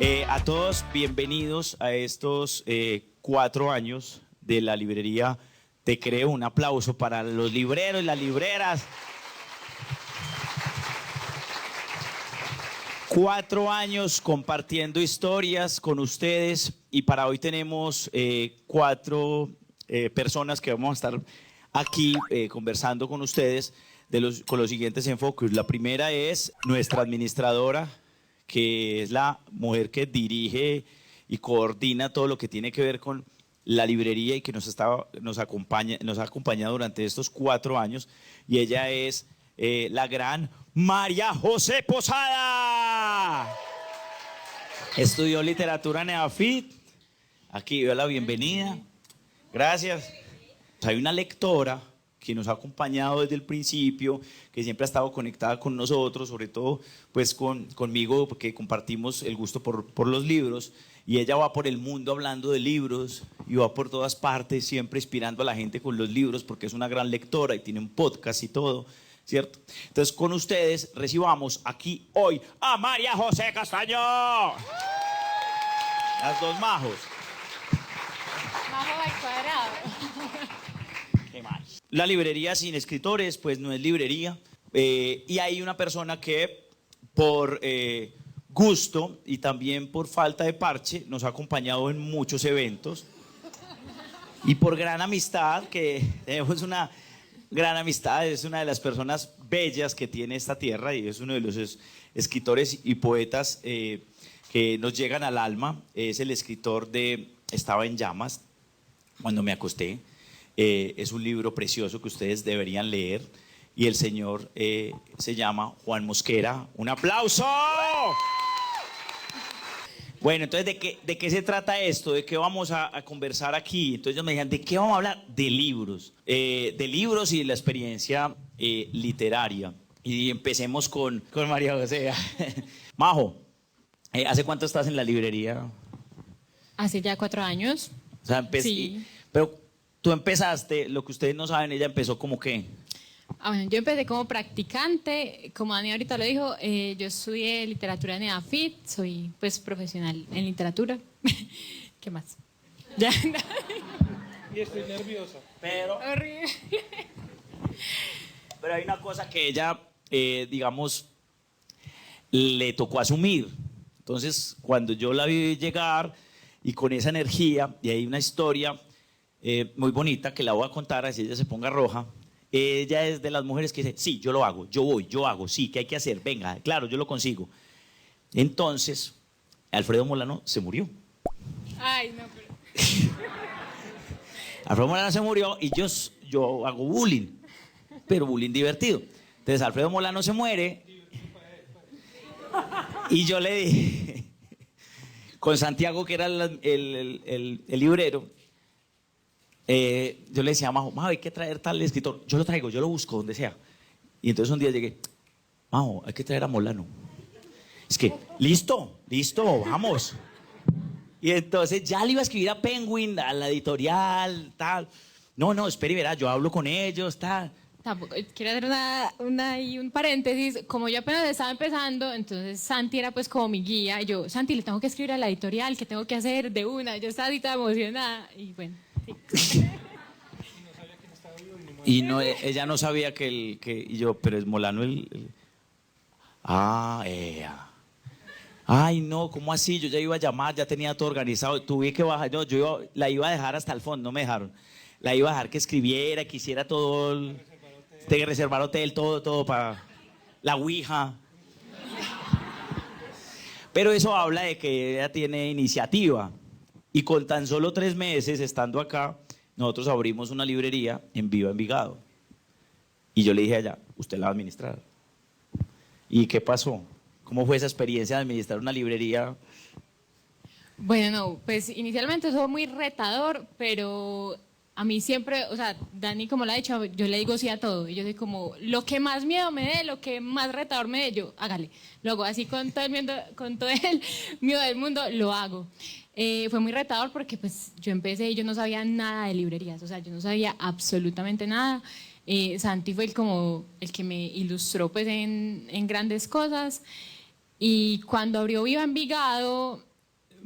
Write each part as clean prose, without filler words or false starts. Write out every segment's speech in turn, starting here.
A todos, bienvenidos a estos 4 años de la librería Te Creo. Un aplauso para los libreros y las libreras. 4 años compartiendo historias con ustedes y para hoy tenemos 4 personas que vamos a estar aquí conversando con ustedes con los siguientes enfoques. La primera es nuestra administradora, que es la mujer que dirige y coordina todo lo que tiene que ver con la librería y que nos ha acompañado durante estos 4 años, y ella es la gran María José Posada. Estudió literatura en EAFIT. Aquí dio la bienvenida. Gracias. Hay una lectora que nos ha acompañado desde el principio, que siempre ha estado conectada con nosotros, sobre todo pues conmigo, porque compartimos el gusto por los libros, y ella va por el mundo hablando de libros y va por todas partes, siempre inspirando a la gente con los libros, porque es una gran lectora y tiene un podcast y todo, ¿cierto? Entonces, con ustedes recibamos aquí hoy a María José Castaño. Las dos majos. Majo al cuadrado. ¿Qué más? La librería sin escritores, pues no es librería. Y hay una persona que por gusto y también por falta de parche nos ha acompañado en muchos eventos. Y por gran amistad, que tenemos una gran amistad, es una de las personas bellas que tiene esta tierra y es uno de los escritores y poetas que nos llegan al alma. Es el escritor de Estaba en llamas, cuando me acosté. Es un libro precioso que ustedes deberían leer, y el señor se llama Juan Mosquera. ¡Un aplauso! Bueno, entonces, ¿de qué se trata esto? ¿De qué vamos a conversar aquí? Entonces ellos me dijeron, ¿de qué vamos a hablar? De libros y de la experiencia literaria. Y empecemos con María José. Majo, ¿hace cuánto estás en la librería? Hace ya 4 años. O sea, Sí. Pero tú empezaste, lo que ustedes no saben, ella empezó como qué. Bueno, yo empecé como practicante, como Dani ahorita lo dijo, yo estudié literatura en EAFIT, soy pues profesional en literatura. ¿Qué más? Ya. Y estoy nerviosa. Pero Horrible. hay una cosa que ella, digamos, le tocó asumir. Entonces, cuando yo la vi llegar y con esa energía, y hay una historia muy bonita que la voy a contar, así ella se ponga roja. Ella es de las mujeres que dice, sí, yo lo hago, yo hago, sí, ¿qué hay que hacer? Venga, claro, yo lo consigo. Entonces, Alfredo Molano se murió. Ay, no, pero... Alfredo Molano se murió y yo hago bullying, pero bullying divertido. Entonces, Alfredo Molano se muere y yo le dije, con Santiago, que era el librero, yo le decía a Majo, hay que traer tal escritor. Yo lo traigo, yo lo busco donde sea. Y entonces un día llegué, Majo, hay que traer a Molano. Es que, listo, vamos. Y entonces ya le iba a escribir a Penguin, a la editorial, tal. No, espere y verá, yo hablo con ellos, tal. Tampoco, quiero hacer un paréntesis. Como yo apenas estaba empezando, entonces Santi era pues como mi guía. Y yo, Santi, le tengo que escribir a la editorial, ¿qué tengo que hacer de una? Yo estaba así toda emocionada. Y bueno, sí. Y no, ella no sabía y yo, pero es Molano Ay, no, ¿cómo así? Yo ya iba a llamar, ya tenía todo organizado, tuve que bajar, la iba a dejar hasta el fondo, no me dejaron. La iba a dejar que escribiera, que hiciera todo, que reservar hotel, todo para la ouija. Pero eso habla de que ella tiene iniciativa. Y con tan solo 3 meses estando acá, nosotros abrimos una librería en Viva Envigado. Y yo le dije a ella, usted la va a administrar. ¿Y qué pasó? ¿Cómo fue esa experiencia de administrar una librería? Bueno, no, pues inicialmente fue muy retador, pero a mí siempre, o sea, Dani, como lo ha dicho, yo le digo sí a todo. Y yo soy como, lo que más miedo me dé, lo que más retador me dé, yo, hágale. Lo hago así con todo el miedo del mundo, lo hago. Fue muy retador porque pues yo empecé y yo no sabía nada de librerías, o sea, yo no sabía absolutamente nada. Santi fue el que me ilustró pues en grandes cosas. Y cuando abrió Viva Envigado,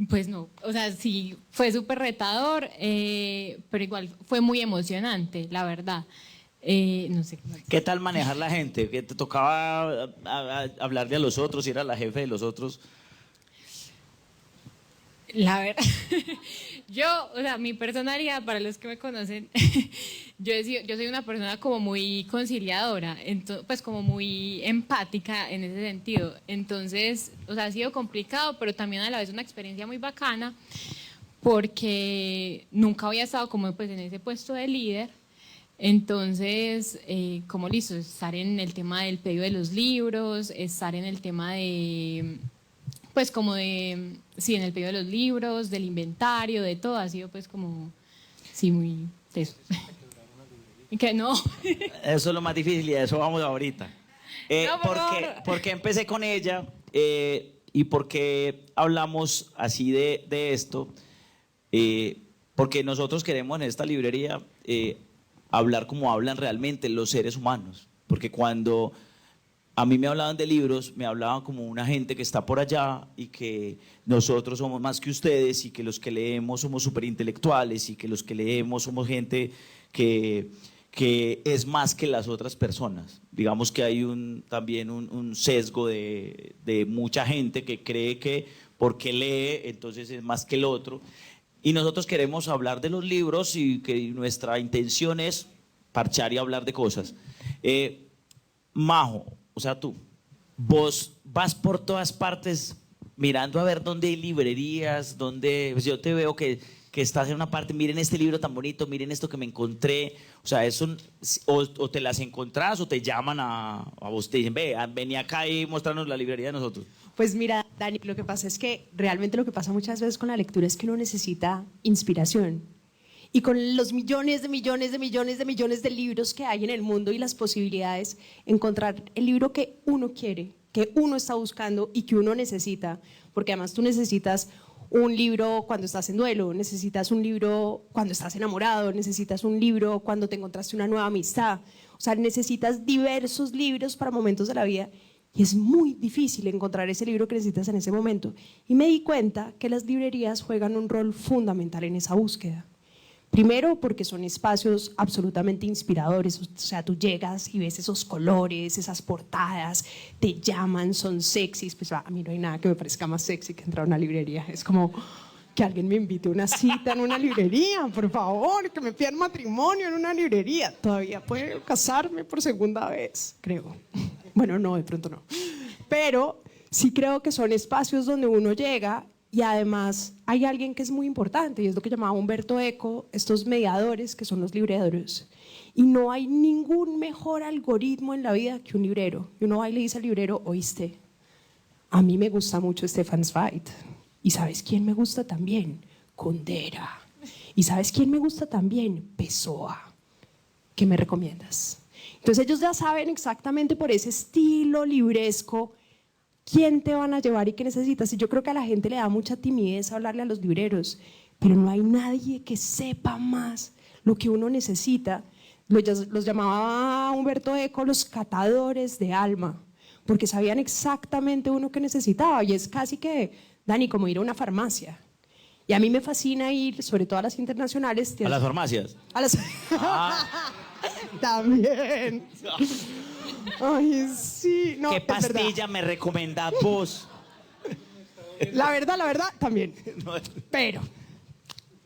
pues no, o sea, sí, fue súper retador, pero igual fue muy emocionante, la verdad. No sé. ¿Qué tal manejar la gente? ¿Que te tocaba hablarle a los otros, ir a la jefe de los otros? La verdad, yo, o sea, mi personalidad, para los que me conocen, yo soy una persona como muy conciliadora, pues como muy empática en ese sentido. Entonces, o sea, ha sido complicado, pero también a la vez una experiencia muy bacana, porque nunca había estado como pues en ese puesto de líder. Entonces, como listo, estar en el tema del pedido de los libros, estar en el tema de pues como de, sí, en el pedido de los libros, del inventario, de todo, ha sido pues como, sí, muy, eso. Y que no. Eso es lo más difícil y a eso vamos ahorita. No, por favor. ¿Por qué empecé con ella y por qué hablamos así de esto? Porque nosotros queremos en esta librería hablar como hablan realmente los seres humanos. Porque cuando a mí me hablaban de libros, me hablaban como una gente que está por allá y que nosotros somos más que ustedes y que los que leemos somos súper intelectuales y que los que leemos somos gente que es más que las otras personas. Digamos que hay también un sesgo de mucha gente que cree que porque lee entonces es más que el otro. Y nosotros queremos hablar de los libros y que nuestra intención es parchar y hablar de cosas. Majo, o sea, vos vas por todas partes mirando a ver dónde hay librerías, dónde, pues yo te veo que estás en una parte, miren este libro tan bonito, miren esto que me encontré, o sea, eso, o te las encontrás o te llaman a vos, te dicen, vení acá y mostrarnos la librería de nosotros. Pues mira, Dani, lo que pasa es que realmente lo que pasa muchas veces con la lectura es que uno necesita inspiración. Y con los millones de millones de millones de millones de libros que hay en el mundo y las posibilidades, encontrar el libro que uno quiere, que uno está buscando y que uno necesita, porque además tú necesitas un libro cuando estás en duelo, necesitas un libro cuando estás enamorado, necesitas un libro cuando te encontraste una nueva amistad, o sea, necesitas diversos libros para momentos de la vida y es muy difícil encontrar ese libro que necesitas en ese momento. Y me di cuenta que las librerías juegan un rol fundamental en esa búsqueda. Primero, porque son espacios absolutamente inspiradores, o sea, tú llegas y ves esos colores, esas portadas, te llaman, son sexys, pues a mí no hay nada que me parezca más sexy que entrar a una librería, es como que alguien me invite a una cita en una librería, por favor, que me pidan matrimonio en una librería, todavía puedo casarme por segunda vez, creo, bueno, no, de pronto no, pero sí creo que son espacios donde uno llega. Y además hay alguien que es muy importante y es lo que llamaba Humberto Eco, estos mediadores que son los libreros. Y no hay ningún mejor algoritmo en la vida que un librero. Y uno va y le dice al librero, oíste, a mí me gusta mucho Stefan Zweig. ¿Y sabes quién me gusta también? Kundera. ¿Y sabes quién me gusta también? Pessoa. ¿Qué me recomiendas? Entonces ellos ya saben exactamente por ese estilo libresco quién te van a llevar y qué necesitas. Y yo creo que a la gente le da mucha timidez hablarle a los libreros, pero no hay nadie que sepa más lo que uno necesita. Los llamaba Humberto Eco los catadores de alma, porque sabían exactamente uno que necesitaba. Y es casi que, Dani, como ir a una farmacia. Y a mí me fascina ir, sobre todo a las internacionales. ¿A las farmacias? A las... También. Ay, sí. No, ¿qué pastilla me recomendás vos? La verdad, también.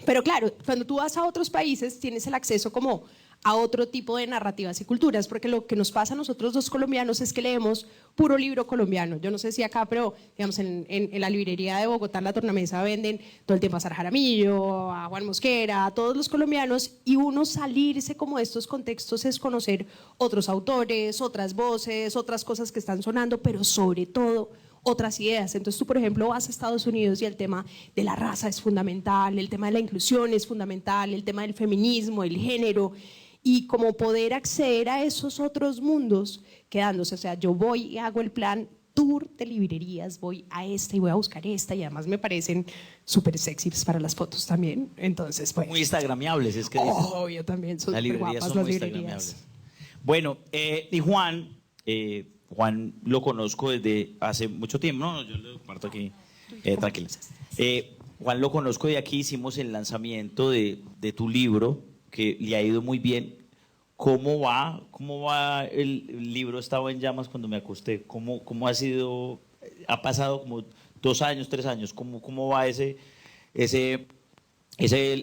Pero claro, cuando tú vas a otros países tienes el acceso como a otro tipo de narrativas y culturas, porque lo que nos pasa a nosotros los colombianos es que leemos puro libro colombiano. Yo no sé si acá, pero digamos en la librería de Bogotá, en la Tornamesa, venden todo el tiempo a Sara Jaramillo, a Juan Mosquera, a todos los colombianos, y uno salirse como de estos contextos es conocer otros autores, otras voces, otras cosas que están sonando, pero sobre todo otras ideas. Entonces tú, por ejemplo, vas a Estados Unidos y el tema de la raza es fundamental, el tema de la inclusión es fundamental, el tema del feminismo, el género, y como poder acceder a esos otros mundos quedándose. O sea, yo voy y hago el plan tour de librerías, voy a esta y voy a buscar esta, y además me parecen súper sexys para las fotos también. Entonces, pues, muy instagramiables, es que obvio, también son las súper librerías guapas son las muy librerías. instagramiables. Bueno, y Juan, Juan lo conozco desde hace mucho tiempo. No, yo lo comparto aquí. Tranquila. Juan lo conozco de aquí, hicimos el lanzamiento de tu libro, que le ha ido muy bien. ¿Cómo va? ¿Cómo va el libro? Estaba en llamas cuando me acosté. ¿Cómo ha sido? Ha pasado como 2 años, 3 años. ¿Cómo va ese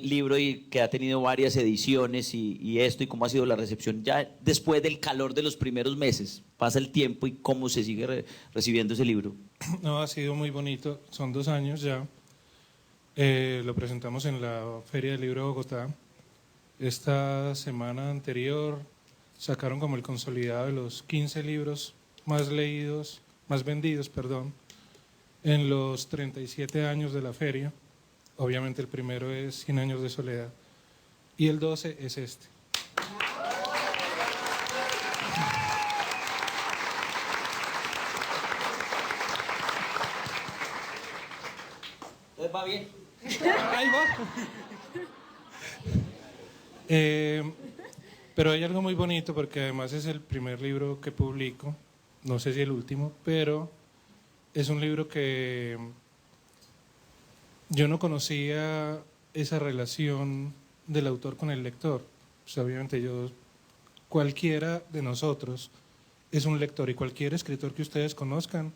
libro y que ha tenido varias ediciones y esto? ¿Y cómo ha sido la recepción ya después del calor de los primeros meses? Pasa el tiempo y cómo se sigue recibiendo ese libro. No, ha sido muy bonito. Son 2 años ya. Lo presentamos en la Feria del Libro de Bogotá. Esta semana anterior sacaron como el consolidado de los 15 libros más leídos, más vendidos, perdón, en los 37 años de la feria. Obviamente el primero es 100 años de soledad y el 12 es este. Entonces va bien. Ahí va. Pero hay algo muy bonito porque además es el primer libro que publico, no sé si el último, pero es un libro que yo no conocía esa relación del autor con el lector. Pues obviamente cualquiera de nosotros es un lector y cualquier escritor que ustedes conozcan,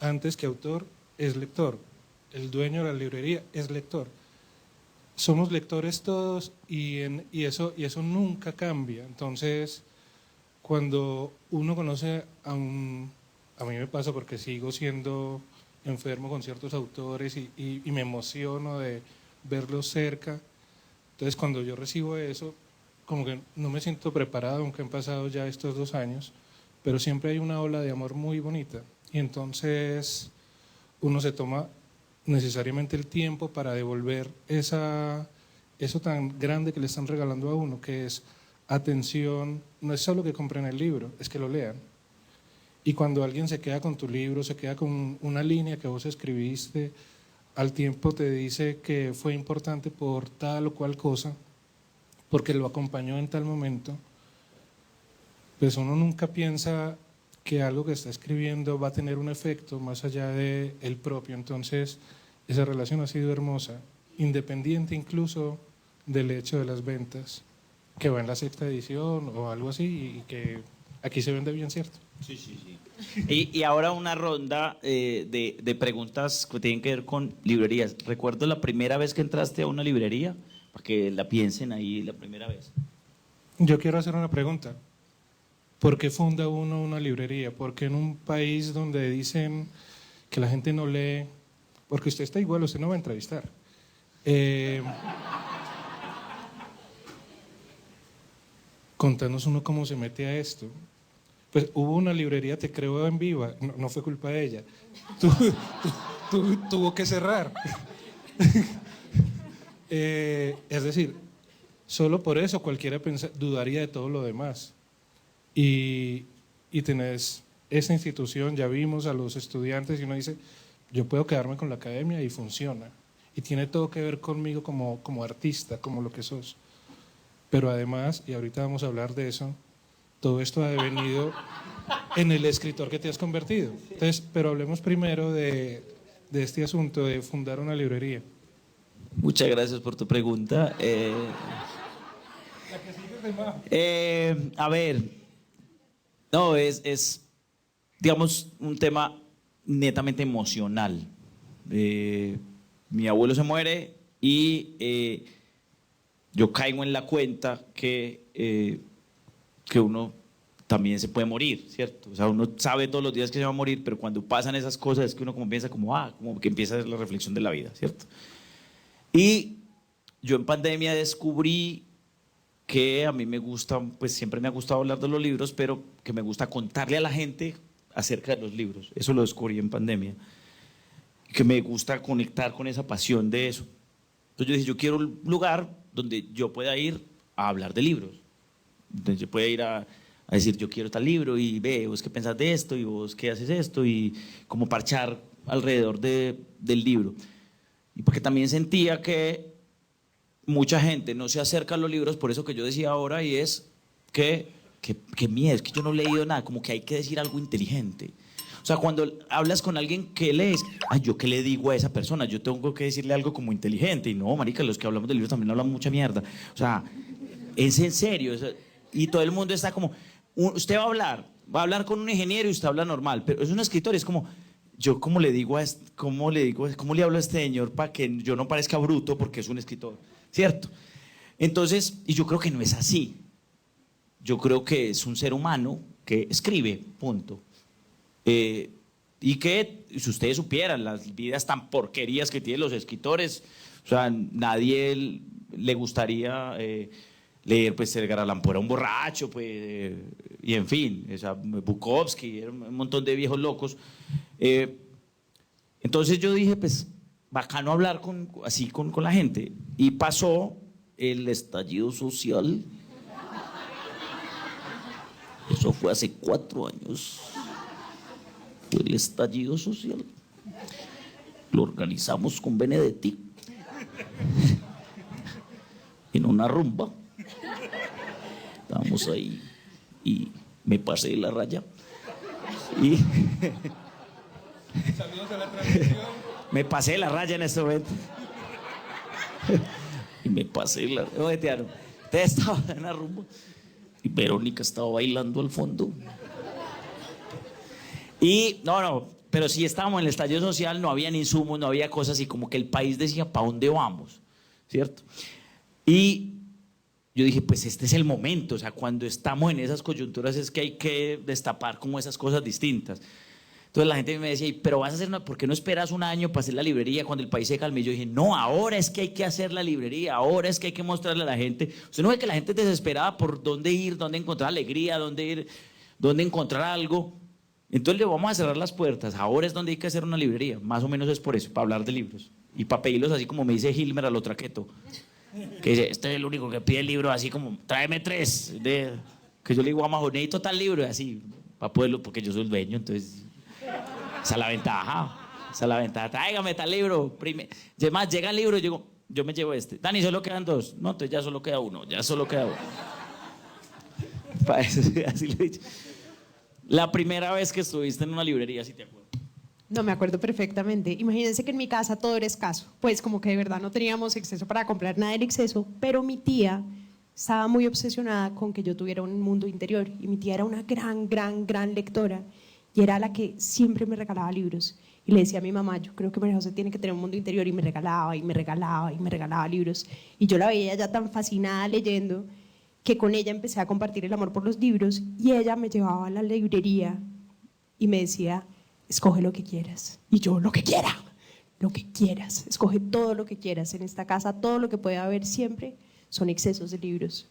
antes que autor, es lector. El dueño de la librería es lector. Somos lectores todos y eso nunca cambia. Entonces, cuando uno conoce a mí me pasa porque sigo siendo enfermo con ciertos autores y me emociono de verlos cerca. Entonces, cuando yo recibo eso, como que no me siento preparado, aunque han pasado ya estos 2 años, pero siempre hay una ola de amor muy bonita. Y entonces uno se toma necesariamente el tiempo para devolver eso tan grande que le están regalando a uno, que es atención. No es solo que compren el libro, es que lo lean. Y cuando alguien se queda con tu libro, se queda con una línea que vos escribiste, al tiempo te dice que fue importante por tal o cual cosa, porque lo acompañó en tal momento, pues uno nunca piensa que algo que está escribiendo va a tener un efecto más allá de el propio. Entonces, esa relación ha sido hermosa, independiente incluso del hecho de las ventas, que va en la 6ª edición o algo así, y que aquí se vende bien, ¿cierto? Sí, sí, sí. Y ahora una ronda de preguntas que tienen que ver con librerías. ¿Recuerdo la primera vez que entraste a una librería? Para que la piensen ahí la primera vez. Yo quiero hacer una pregunta. ¿Por qué funda uno una librería? Porque en un país donde dicen que la gente no lee, porque usted está igual, usted no va a entrevistar. Contanos uno cómo se mete a esto. Pues hubo una librería, te creo, en Viva, no fue culpa de ella. Tuvo que cerrar. Es decir, solo por eso cualquiera dudaría de todo lo demás. Y tenés esa institución, ya vimos a los estudiantes y uno dice, yo puedo quedarme con la academia y funciona. Y tiene todo que ver conmigo como artista, como lo que sos. Pero además, y ahorita vamos a hablar de eso, todo esto ha devenido en el escritor que te has convertido. Entonces, pero hablemos primero de este asunto de fundar una librería. Muchas gracias por tu pregunta. A ver, no, es, digamos, un tema netamente emocional. Mi abuelo se muere y yo caigo en la cuenta que uno también se puede morir, ¿cierto? O sea, uno sabe todos los días que se va a morir, pero cuando pasan esas cosas es que uno como piensa como que empieza la reflexión de la vida, ¿cierto? Y yo en pandemia descubrí que a mí me gusta, pues siempre me ha gustado hablar de los libros, pero que me gusta contarle a la gente acerca de los libros. Eso lo descubrí en pandemia. Que me gusta conectar con esa pasión de eso. Entonces yo dije, yo quiero un lugar donde yo pueda ir a hablar de libros. Donde yo pueda ir a decir, yo quiero tal libro y ve, vos qué pensás de esto y vos qué haces esto y como parchar alrededor del libro. Y porque también sentía que mucha gente no se acerca a los libros, por eso que yo decía ahora, y es que qué miedo, es que yo no he leído nada, como que hay que decir algo inteligente. O sea, cuando hablas con alguien que lees, ay, ¿yo qué le digo a esa persona? Yo tengo que decirle algo como inteligente. Y no, marica, los que hablamos de libros también hablamos mucha mierda. O sea, es en serio. O sea, y todo el mundo está como, usted va a hablar con un ingeniero y usted habla normal. Pero es un escritor, es como, yo cómo le hablo a este señor para que yo no parezca bruto porque es un escritor, ¿cierto? Entonces, y yo creo que no es así. Yo creo que es un ser humano que escribe, punto. Y que, si ustedes supieran las vidas tan porquerías que tienen los escritores, o sea, nadie le gustaría leer, pues, Edgar Allan Poe era un borracho, pues, y en fin, o sea, Bukowski, era un montón de viejos locos. Entonces yo dije, pues, bacano hablar así con la gente. Y pasó el estallido social. Eso fue hace 4 años. El estallido social lo organizamos con Benedetti en una rumba. Estábamos ahí y me pasé de la raya y Saludos a la transmisión. me pasé de la raya en este momento y me pasé de la raya. Usted estaba en la rumba y Verónica estaba bailando al fondo. Y pero sí estábamos en el estallido social, no había insumos, no había cosas, y como que el país decía, ¿para dónde vamos? ¿Cierto? Y yo dije, pues este es el momento, o sea, cuando estamos en esas coyunturas es que hay que destapar como esas cosas distintas. Entonces la gente me decía, pero vas a hacer ¿por qué no esperas un año para hacer la librería cuando el país se calme? Y yo dije, no, ahora es que hay que hacer la librería, ahora es que hay que mostrarle a la gente. Usted no ve que la gente es desesperada por dónde ir, dónde encontrar alegría, dónde ir, dónde encontrar algo. Entonces le vamos a cerrar las puertas. Ahora es donde hay que hacer una librería. Más o menos es por eso, para hablar de libros. Y para pedirlos así como me dice Hilmer a lo traqueto. Que dice, este es el único que pide el libro así como, tráeme 3. Que yo le digo a Majo, necesito tal libro, así, para poderlo, porque yo soy el dueño, entonces, esa es la ventaja. Esa es la ventaja. Tráigame tal libro. Además, llega el libro y yo me llevo este. Dani, solo quedan 2. No, entonces ya solo queda uno. Para eso, así lo he dicho. La primera vez que estuviste en una librería, si te acuerdas. No, me acuerdo perfectamente. Imagínense que en mi casa todo era escaso. Pues como que de verdad no teníamos exceso para comprar nada en exceso, pero mi tía estaba muy obsesionada con que yo tuviera un mundo interior. Y mi tía era una gran lectora y era la que siempre me regalaba libros. Y le decía a mi mamá, yo creo que María José tiene que tener un mundo interior, y me regalaba libros. Y yo la veía ya tan fascinada leyendo que con ella empecé a compartir el amor por los libros, y ella me llevaba a la librería y me decía, escoge lo que quieras. Y yo, lo que quieras, escoge todo lo que quieras. En esta casa todo lo que puede haber siempre son excesos de libros.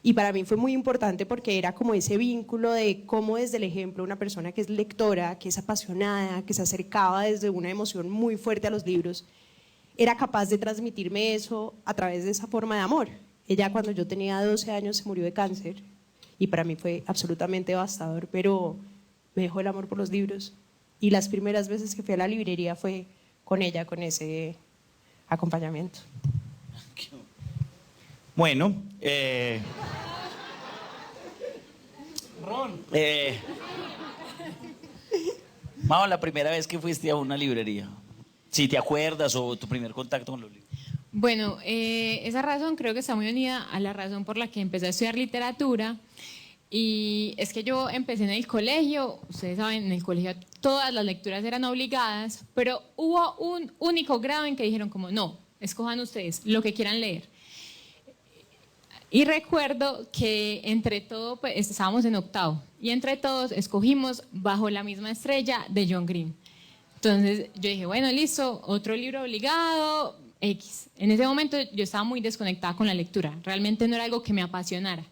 Y para mí fue muy importante porque era como ese vínculo de cómo desde el ejemplo una persona que es lectora, que es apasionada, que se acercaba desde una emoción muy fuerte a los libros, era capaz de transmitirme eso a través de esa forma de amor. Ella, cuando yo tenía 12 años, se murió de cáncer y para mí fue absolutamente devastador, pero me dejó el amor por los libros, y las primeras veces que fui a la librería fue con ella, con ese acompañamiento. Bueno, Mao, la primera vez que fuiste a una librería, si te acuerdas, o tu primer contacto con los libros. Bueno, esa razón creo que está muy unida a la razón por la que empecé a estudiar literatura. Y es que yo empecé en el colegio, ustedes saben, en el colegio todas las lecturas eran obligadas, pero hubo un único grado en que dijeron como, no, escojan ustedes lo que quieran leer. Y recuerdo que entre todos, pues, estábamos en octavo, y entre todos escogimos Bajo la misma estrella de John Green. Entonces yo dije, bueno, listo, otro libro obligado, X. En ese momento yo estaba muy desconectada con la lectura, realmente no era algo que me apasionara.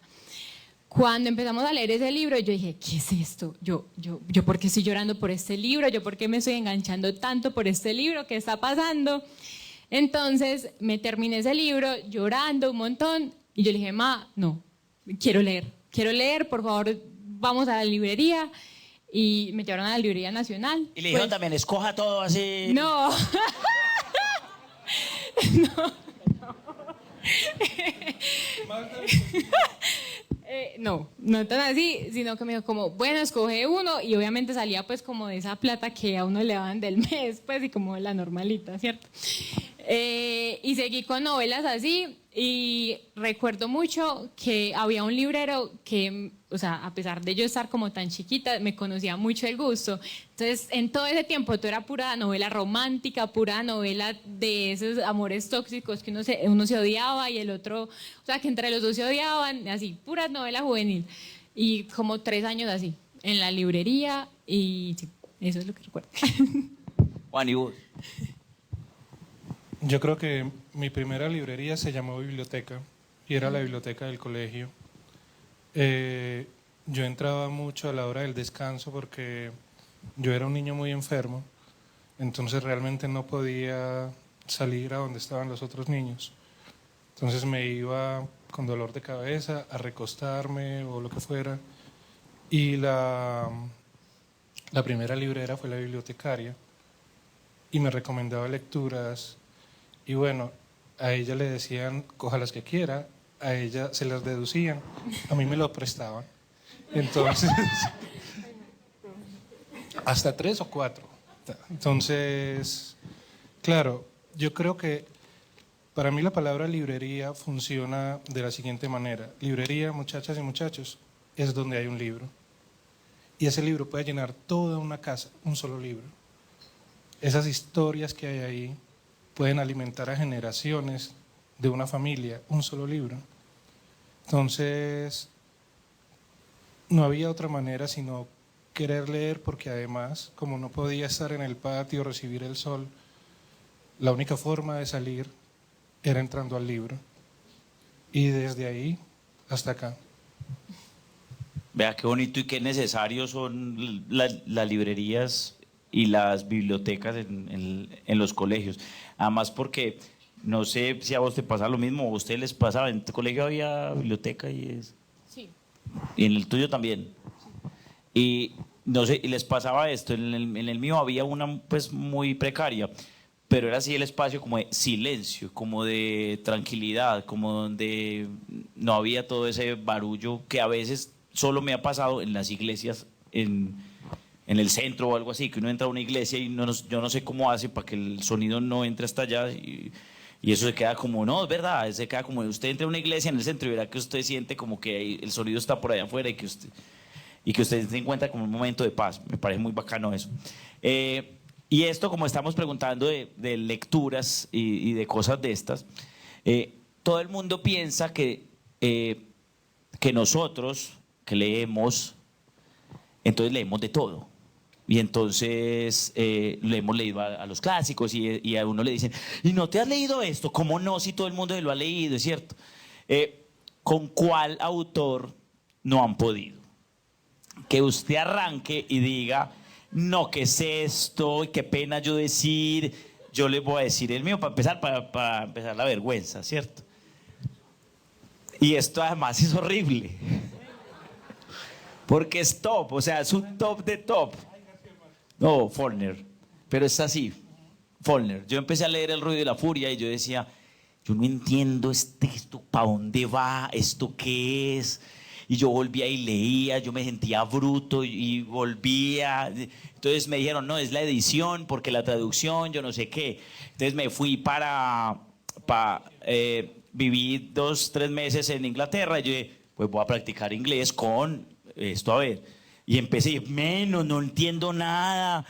Cuando empezamos a leer ese libro, yo dije, ¿qué es esto? Yo ¿por qué estoy llorando por este libro? ¿Yo por qué me estoy enganchando tanto por este libro? ¿Qué está pasando? Entonces me terminé ese libro llorando un montón, y yo le dije, ma, no, quiero leer, por favor, vamos a la librería. Y me llevaron a la Librería Nacional. Y le dijeron pues, también, escoja todo así. No. No tan así, sino que me dijo como, bueno, escoge uno, y obviamente salía pues como de esa plata que a uno le daban del mes, pues, y como la normalita, ¿cierto? Y seguí con novelas así, y recuerdo mucho que había un librero que, o sea, a pesar de yo estar como tan chiquita, me conocía mucho el gusto. Entonces, en todo ese tiempo, todo era pura novela romántica, pura novela de esos amores tóxicos que uno se odiaba y el otro, o sea, que entre los dos se odiaban, así, pura novela juvenil. Y como 3 años así, en la librería, y sí, eso es lo que recuerdo. Juan, ¿y vos? Yo creo que mi primera librería se llamó biblioteca y era la biblioteca del colegio. Yo entraba mucho a la hora del descanso porque yo era un niño muy enfermo, entonces realmente no podía salir a donde estaban los otros niños. Entonces me iba con dolor de cabeza a recostarme o lo que fuera. Y la primera librera fue la bibliotecaria y me recomendaba lecturas. Y bueno, a ella le decían, coja las que quiera, a ella se las deducían, a mí me lo prestaban. Entonces, hasta 3 o 4. Entonces, claro, yo creo que para mí la palabra librería funciona de la siguiente manera. Librería, muchachas y muchachos, es donde hay un libro. Y ese libro puede llenar toda una casa, un solo libro. Esas historias que hay ahí pueden alimentar a generaciones de una familia, un solo libro. Entonces, no había otra manera sino querer leer, porque además, como no podía estar en el patio, recibir el sol, la única forma de salir era entrando al libro. Y desde ahí hasta acá. Vea qué bonito y qué necesarios son las librerías y las bibliotecas en los colegios. Además porque, no sé si a vos te pasa lo mismo, o a ustedes les pasaba, en tu colegio había biblioteca Sí. y en el tuyo también. Y no sé, y les pasaba esto, en el mío había una pues muy precaria, pero era así el espacio como de silencio, como de tranquilidad, como donde no había todo ese barullo que a veces solo me ha pasado en las iglesias, en el centro o algo así, que uno entra a una iglesia y yo no sé cómo hace para que el sonido no entre hasta allá, y eso se queda como, no, es verdad, se queda como, usted entra a una iglesia en el centro y verá que usted siente como que el sonido está por allá afuera y que usted se encuentra como un momento de paz. Me parece muy bacano eso. Y esto, como estamos preguntando de lecturas y de cosas de estas, todo el mundo piensa que nosotros, que leemos, entonces leemos de todo. Y entonces le hemos leído a los clásicos y a uno le dicen, ¿y no te has leído esto? ¿Cómo no? Si todo el mundo se lo ha leído, es cierto. ¿Con cuál autor no han podido? Que usted arranque y diga, no, ¿qué es esto? Qué pena yo decir. Yo les voy a decir el mío para empezar la vergüenza, ¿cierto? Y esto además es horrible. Porque es top, o sea, es un top de top. No, Faulkner, pero es así, Faulkner. Yo empecé a leer El ruido y la furia y yo decía, yo no entiendo esto, ¿para dónde va? ¿Esto qué es? Y yo volvía y leía, yo me sentía bruto y volvía. Entonces me dijeron, no, es la edición, porque la traducción, yo no sé qué. Entonces me fui viví 2-3 meses en Inglaterra y yo dije, pues voy a practicar inglés con esto, a ver. Y empecé, no entiendo nada.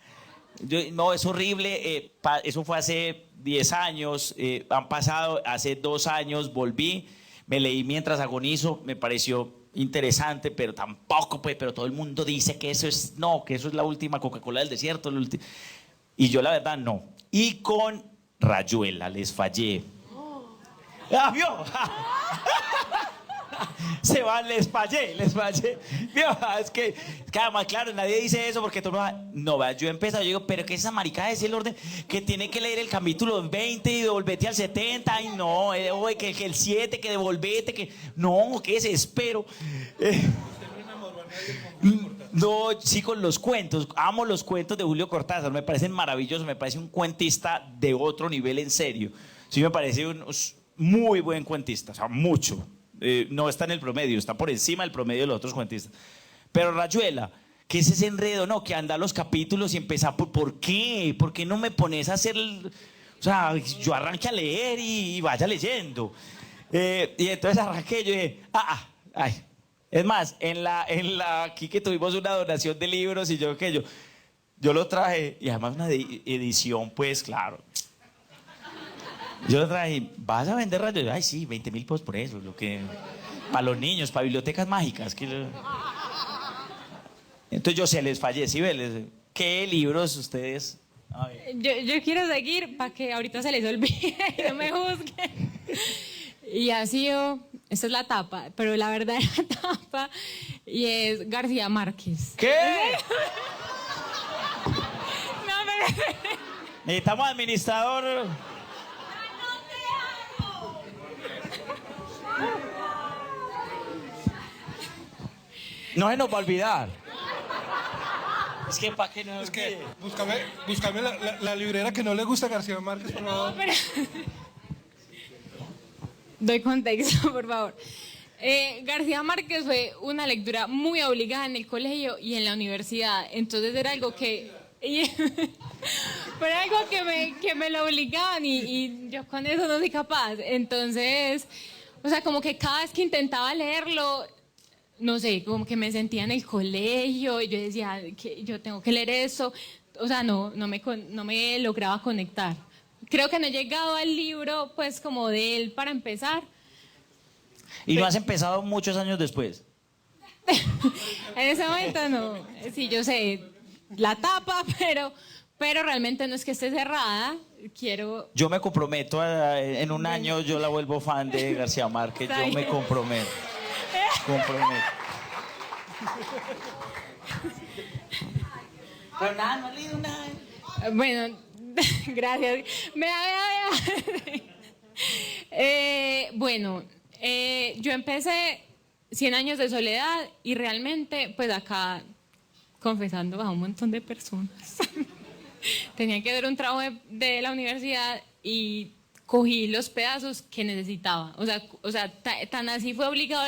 No, es horrible. Eso fue hace 10 años. Han pasado, hace 2 años volví. Me leí Mientras agonizo. Me pareció interesante, pero tampoco, pues, pero todo el mundo dice que eso es, no, que eso es la última Coca-Cola del desierto. Y yo la verdad no. Y con Rayuela les fallé. ¡Ah, vio! Se van, les fallé. Es que además, claro, nadie dice eso porque todo no, vea, yo empecé, yo digo, pero que esa maricada es el orden que tiene que leer el capítulo 20 y devolvete al 70, ay no, que el 7, que devolvete, que no, que desespero. No, sí, con los cuentos, amo los cuentos de Julio Cortázar, me parecen maravillosos, me parece un cuentista de otro nivel, en serio. Sí, me parece un muy buen cuentista, o sea, mucho. no está en el promedio, está por encima del promedio de los otros cuentistas. Pero Rayuela, ¿qué es ese enredo? No, que anda los capítulos y empezar ¿por qué? ¿Por qué no me pones a hacer o sea, yo arranque a leer y vaya leyendo? Y entonces arranqué y yo dije, ay. Es más, aquí que tuvimos una donación de libros y yo lo traje, y además una edición, pues claro. Yo lo traje y, ¿vas a vender Rayuela? Ay, sí, 20.000 pesos por eso, para los niños, para bibliotecas mágicas. Entonces yo se les fallé, ¿sí? ¿Qué libros ustedes? Yo quiero seguir para que ahorita se les olvide y no me juzguen. Y ha sido, esta es la tapa, pero la verdadera tapa, y es García Márquez. ¿Qué? No, pero... Necesitamos administrador. No se nos va a olvidar. Es que para qué no. Es que búscame la librera que no le gusta a García Márquez, por favor. No, pero... Doy contexto, por favor. García Márquez fue una lectura muy obligada en el colegio y en la universidad. Entonces era algo que... Pero algo que me lo obligaban y yo con eso no soy capaz. Entonces, o sea, como que cada vez que intentaba leerlo, no sé, como que me sentía en el colegio y yo decía que yo tengo que leer eso. O sea, no me lograba conectar. Creo que no he llegado al libro, pues, como de él para empezar. ¿Y no has empezado muchos años después? En ese momento no. Sí, yo sé la tapa, pero realmente no es que esté cerrada. Yo me comprometo, en un año yo la vuelvo fan de García Márquez. Yo me comprometo. Pero nada, no he leído nada. Bueno, gracias. Bueno, yo empecé 100 años de soledad y realmente, pues acá, confesando a un montón de personas, tenía que ver un trabajo de la universidad y cogí los pedazos que necesitaba. O sea, tan así fue obligado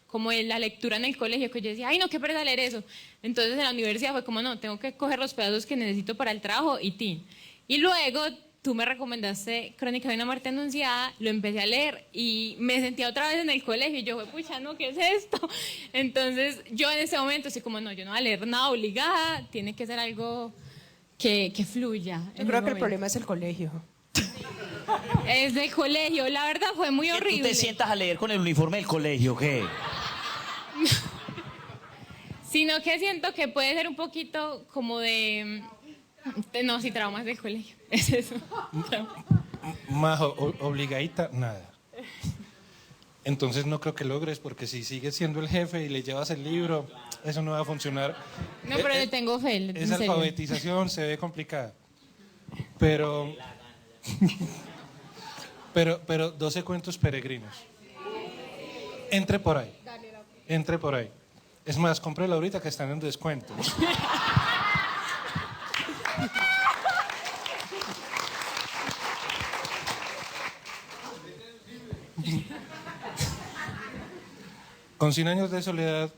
como la lectura en el colegio, que yo decía, ay, no, qué pereza leer eso. Entonces en la universidad fue como, no, tengo que coger los pedazos que necesito para el trabajo y tin. Y luego tú me recomendaste Crónica de una muerte anunciada, lo empecé a leer y me sentía otra vez en el colegio y yo, pucha, no, ¿qué es esto? Entonces yo en ese momento estoy como, no, yo no voy a leer nada obligada, tiene que ser algo que fluya. Yo creo que el problema es el colegio. Es del colegio, la verdad fue muy horrible. ¿Tú te sientas a leer con el uniforme del colegio, qué? Sino que siento que puede ser un poquito como no, sí, traumas del colegio. Es eso. Majo, obligadita, nada. Entonces no creo que logres, porque si sigues siendo el jefe y le llevas el libro, eso no va a funcionar. No, pero le tengo fe. En Esa serio. alfabetización se ve complicada. Pero 12 cuentos peregrinos. Entre por ahí. Es más, cómprelo ahorita que están en descuento. Con 100 años de soledad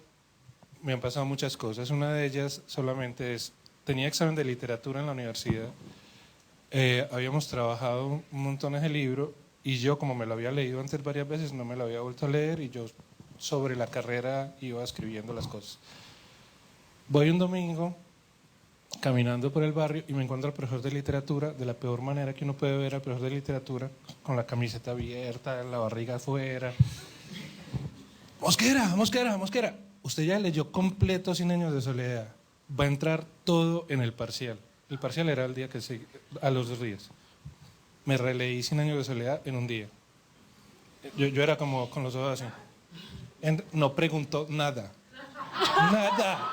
me han pasado muchas cosas. Una de ellas solamente tenía examen de literatura en la universidad. Habíamos trabajado un montón en el libro y yo, como me lo había leído antes varias veces, no me lo había vuelto a leer y yo sobre la carrera iba escribiendo las cosas. Voy un domingo caminando por el barrio y me encuentro al profesor de literatura de la peor manera que uno puede ver al profesor de literatura, con la camiseta abierta, la barriga afuera. Mosquera, usted ya leyó completo 100 años de soledad. Va a entrar todo en el parcial. El parcial era el día que a los 2 días. Me releí 100 años de soledad en un día. Yo era como con los ojos así. No preguntó nada. Nada.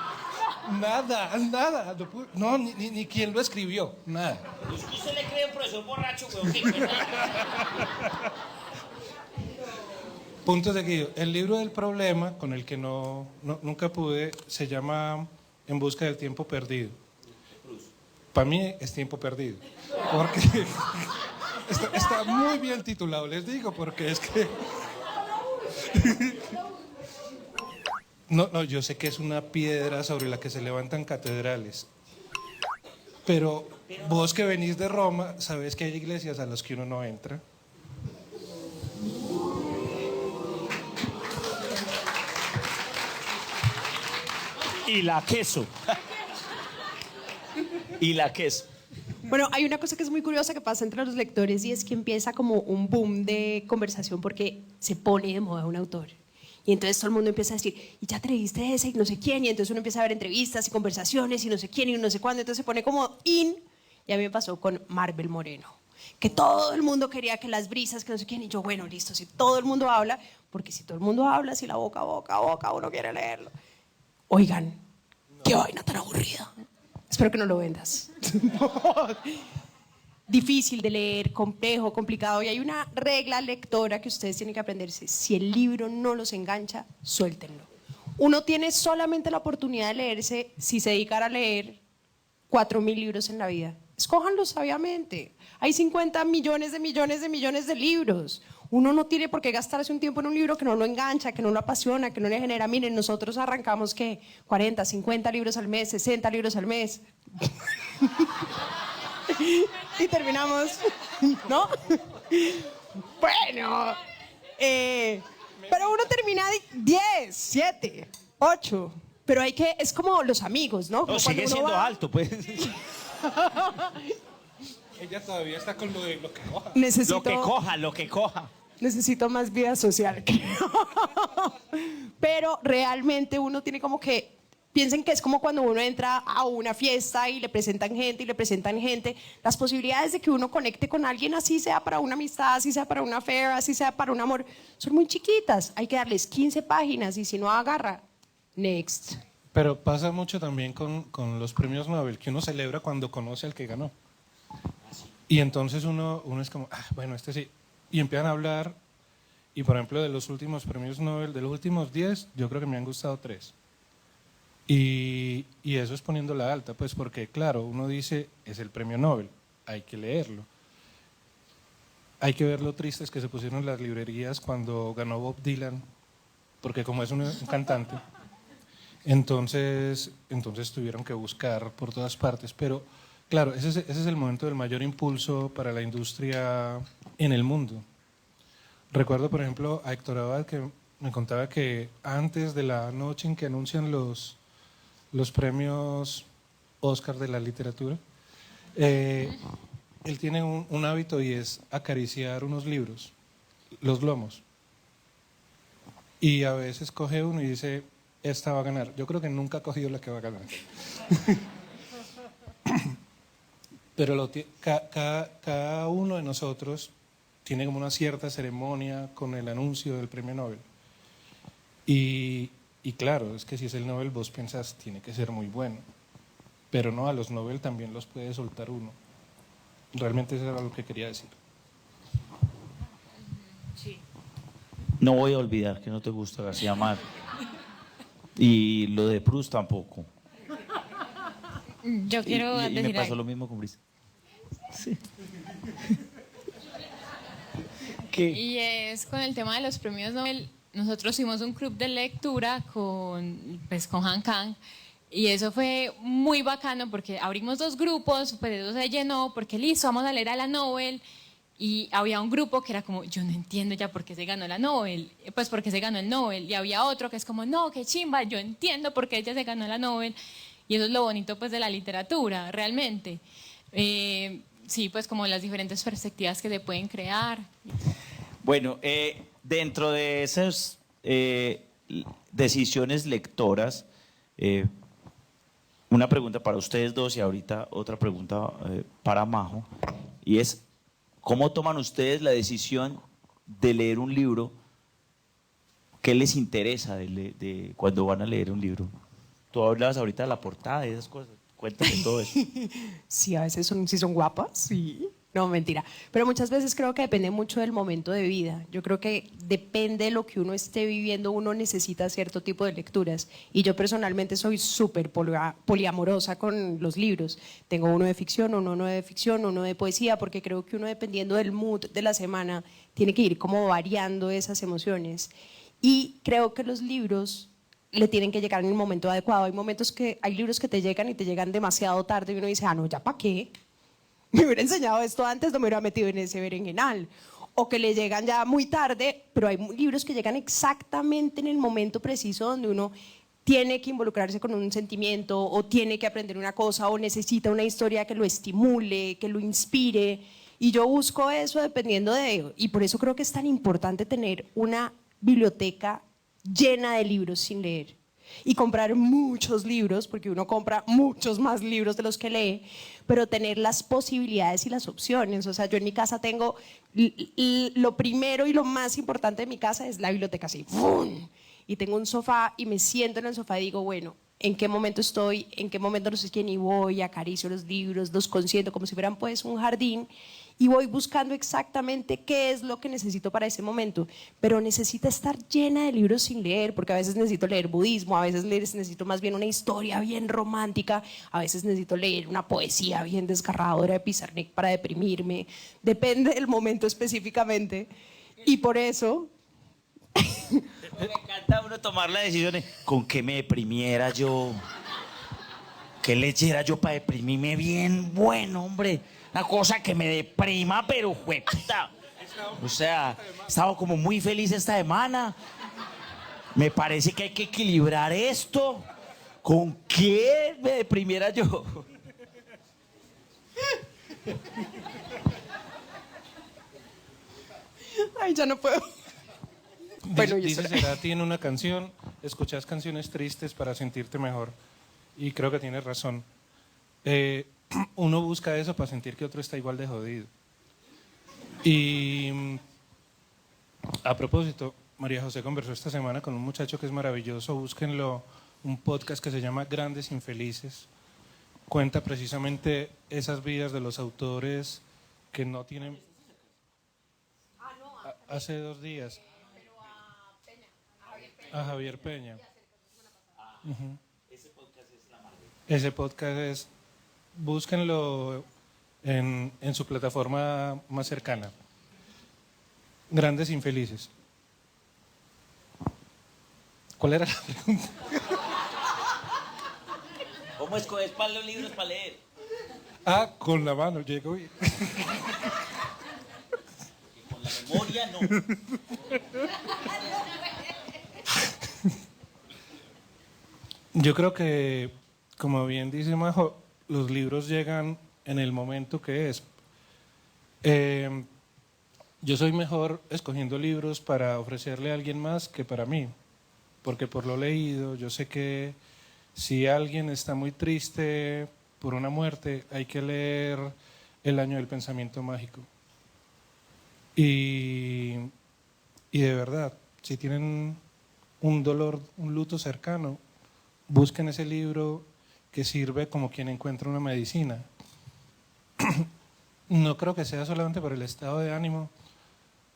No, ni quién lo escribió. Nada. ¿Usted le cree a un profesor borracho, weón? Punto seguido. El libro del problema, con el que nunca pude, se llama En busca del tiempo perdido. Para mí es tiempo perdido. Porque está muy bien titulado, les digo, porque es que No, no, yo sé que es una piedra sobre la que se levantan catedrales. Pero vos que venís de Roma, sabés que hay iglesias a las que uno no entra. Y la queso. Y la queso. Bueno, hay una cosa que es muy curiosa que pasa entre los lectores y es que empieza como un boom de conversación porque se pone de moda un autor. Y entonces todo el mundo empieza a decir, y ya te leíste ese y no sé quién, y entonces uno empieza a ver entrevistas y conversaciones y no sé quién y no sé cuándo, entonces se pone como in. Y a mí me pasó con Marvel Moreno, que todo el mundo quería que las brisas, que no sé quién, y yo, bueno, listo, si todo el mundo habla, porque si todo el mundo habla, si la boca, uno quiere leerlo. Oigan, qué vaina tan aburrida. Espero que no lo vendas. Difícil de leer, complejo, complicado. Y hay una regla lectora que ustedes tienen que aprenderse. Si el libro no los engancha, suéltenlo. Uno tiene solamente la oportunidad de leerse, si se dedicara a leer, 4.000 libros en la vida. Escójanlos sabiamente. Hay 50 millones de libros. Uno no tiene por qué gastarse un tiempo en un libro que no lo engancha, que no lo apasiona, que no le genera. Miren, nosotros arrancamos, ¿qué? 40, 50 libros al mes, 60 libros al mes. Y terminamos, ¿no? Bueno, pero uno termina 10, 7, 8. Pero hay que, es como los amigos, ¿no? Como No, sigue cuando uno siendo va- alto, pues. Ella todavía está con lo de lo que coja. Necesito, Lo que coja, lo que coja. necesito más vida social, creo. Pero realmente uno tiene como que, piensen que es como cuando uno entra a una fiesta y le presentan gente y le presentan gente. Las posibilidades de que uno conecte con alguien, así sea para una amistad, así sea para una affair, así sea para un amor, son muy chiquitas. Hay que darles 15 páginas y si no agarra, next. Pero pasa mucho también con los premios Nobel, que uno celebra cuando conoce al que ganó. Y entonces uno es como, bueno, este sí. Y empiezan a hablar, y por ejemplo, de los últimos premios Nobel, de los últimos 10, yo creo que me han gustado 3. Y eso es poniéndola alta, pues porque, claro, uno dice, es el premio Nobel, hay que leerlo. Hay que ver lo tristes que se pusieron las librerías cuando ganó Bob Dylan, porque como es un cantante, entonces tuvieron que buscar por todas partes. Pero, claro, ese es el momento del mayor impulso para la industria en el mundo. Recuerdo, por ejemplo, a Héctor Abad, que me contaba que antes de la noche en que anuncian los premios Oscar de la literatura, él tiene un hábito y es acariciar unos libros, los lomos. Y a veces coge uno y dice, esta va a ganar. Yo creo que nunca ha cogido la que va a ganar. Pero cada uno de nosotros tiene como una cierta ceremonia con el anuncio del premio Nobel. Y claro, es que si es el Nobel, vos piensas, tiene que ser muy bueno. Pero no, a los Nobel también los puede soltar uno. Realmente eso era lo que quería decir. No voy a olvidar que no te gusta García Márquez. Y lo de Proust tampoco. Yo quiero y me decir pasó algo. lo mismo con Brisa. Sí. ¿Qué? Y es con el tema de los premios Nobel. Nosotros hicimos un club de lectura con Han Kang. Y eso fue muy bacano porque abrimos 2 grupos, pues eso se llenó, porque listo, vamos a leer a la Nobel. Y había un grupo que era como, yo no entiendo ya por qué se ganó la Nobel, pues porque se ganó el Nobel. Y había otro que es como, no, qué chimba, yo entiendo por qué ella se ganó la Nobel. Y eso es lo bonito pues de la literatura, realmente. Sí, pues como las diferentes perspectivas que se pueden crear. Bueno, dentro de esas decisiones lectoras, una pregunta para ustedes dos y ahorita otra pregunta para Majo, y es, ¿cómo toman ustedes la decisión de leer un libro? ¿Qué les interesa de cuando van a leer un libro? Tú hablabas ahorita de la portada y esas cosas. Cuéntame todo eso. Sí, a veces sí son guapas, sí. No, mentira. Pero muchas veces creo que depende mucho del momento de vida. Yo creo que depende de lo que uno esté viviendo, uno necesita cierto tipo de lecturas. Y yo personalmente soy súper poliamorosa con los libros. Tengo uno de ficción, uno no de ficción, uno de poesía, porque creo que uno, dependiendo del mood de la semana, tiene que ir como variando esas emociones. Y creo que los libros le tienen que llegar en el momento adecuado. Hay libros que te llegan y te llegan demasiado tarde y uno dice, no, ¿ya para qué? Me hubiera enseñado esto antes, no me hubiera metido en ese berenjenal. O que le llegan ya muy tarde, pero hay libros que llegan exactamente en el momento preciso donde uno tiene que involucrarse con un sentimiento o tiene que aprender una cosa o necesita una historia que lo estimule, que lo inspire. Y yo busco eso dependiendo de ello. Y por eso creo que es tan importante tener una biblioteca llena de libros sin leer. Y comprar muchos libros, porque uno compra muchos más libros de los que lee, pero tener las posibilidades y las opciones. O sea, yo en mi casa tengo, lo primero y lo más importante de mi casa es la biblioteca así, ¡fum! Y tengo un sofá y me siento en el sofá y digo, bueno, ¿en qué momento estoy? ¿En qué momento no sé quién? Y voy, acaricio los libros, los consiento como si fueran pues un jardín y voy buscando exactamente qué es lo que necesito para ese momento. Pero necesita estar llena de libros sin leer, porque a veces necesito leer budismo, a veces necesito más bien una historia bien romántica, a veces necesito leer una poesía bien desgarradora de Pizarnik para deprimirme, depende del momento específicamente. Y por eso... Me encanta uno tomar la decisión de con qué me deprimiera yo, qué leyera yo para deprimirme bien, bueno, hombre, una cosa que me deprima, pero jueputa. O sea, he estado como muy feliz esta semana. Me parece que hay que equilibrar esto. ¿Con qué me deprimiera yo? Ay, ya no puedo. Bueno, Dice Cerati en una canción, escuchas canciones tristes para sentirte mejor. Y creo que tienes razón. Uno busca eso para sentir que otro está igual de jodido. Y a propósito, María José conversó esta semana con un muchacho que es maravilloso, búsquenlo, un podcast que se llama Grandes Infelices. Cuenta precisamente esas vidas de los autores que no tienen... Hace 2 días. A Javier Peña. Uh-huh. Ese podcast es, búsquenlo en su plataforma más cercana. Grandes Infelices. ¿Cuál era la pregunta? ¿Cómo escoges para los libros para leer? Con la mano, llego y... Y con la memoria no. Yo creo que, como bien dice Majo, los libros llegan en el momento que es. Yo soy mejor escogiendo libros para ofrecerle a alguien más que para mí, porque por lo leído yo sé que si alguien está muy triste por una muerte, hay que leer El año del pensamiento mágico. Y de verdad, si tienen un dolor, un luto cercano, busquen ese libro que sirve como quien encuentra una medicina. No creo que sea solamente por el estado de ánimo,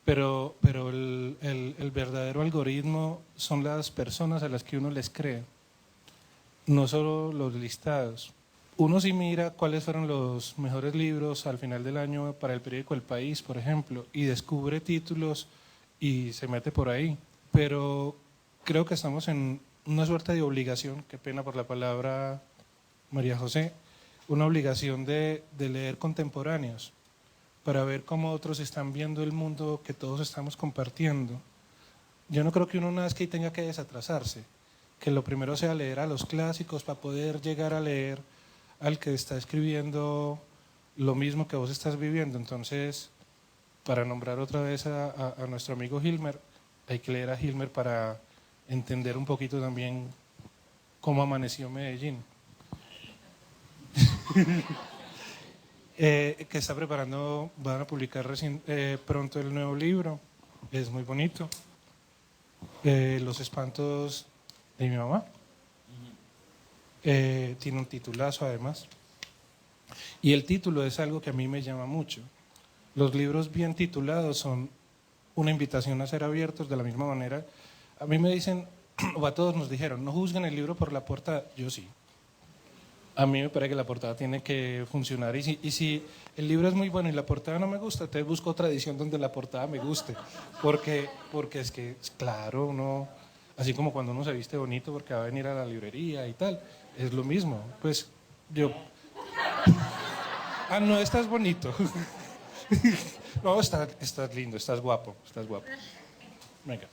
pero el verdadero algoritmo son las personas a las que uno les cree, no solo los listados. Uno sí mira cuáles fueron los mejores libros al final del año para el periódico El País, por ejemplo, y descubre títulos y se mete por ahí. Pero creo que estamos en una suerte de obligación, qué pena por la palabra, María José, una obligación de leer contemporáneos para ver cómo otros están viendo el mundo que todos estamos compartiendo. Yo no creo que uno nazca y tenga que desatrasarse, que lo primero sea leer a los clásicos para poder llegar a leer al que está escribiendo lo mismo que vos estás viviendo. Entonces, para nombrar otra vez a nuestro amigo Hilmer, hay que leer a Hilmer para entender un poquito también cómo amaneció Medellín. Que está preparando, van a publicar pronto el nuevo libro, es muy bonito. Los espantos de mi mamá. Tiene un titulazo además. Y el título es algo que a mí me llama mucho. Los libros bien titulados son una invitación a ser abiertos de la misma manera. A mí me dicen, o a todos nos dijeron, no juzguen el libro por la portada. Yo sí. A mí me parece que la portada tiene que funcionar y si el libro es muy bueno y la portada no me gusta, entonces busco otra edición donde la portada me guste. Porque es que, claro, uno, así como cuando uno se viste bonito porque va a venir a la librería y tal, es lo mismo. Pues yo... Ah, no, estás bonito. No, estás lindo, estás guapo, estás guapo. Venga.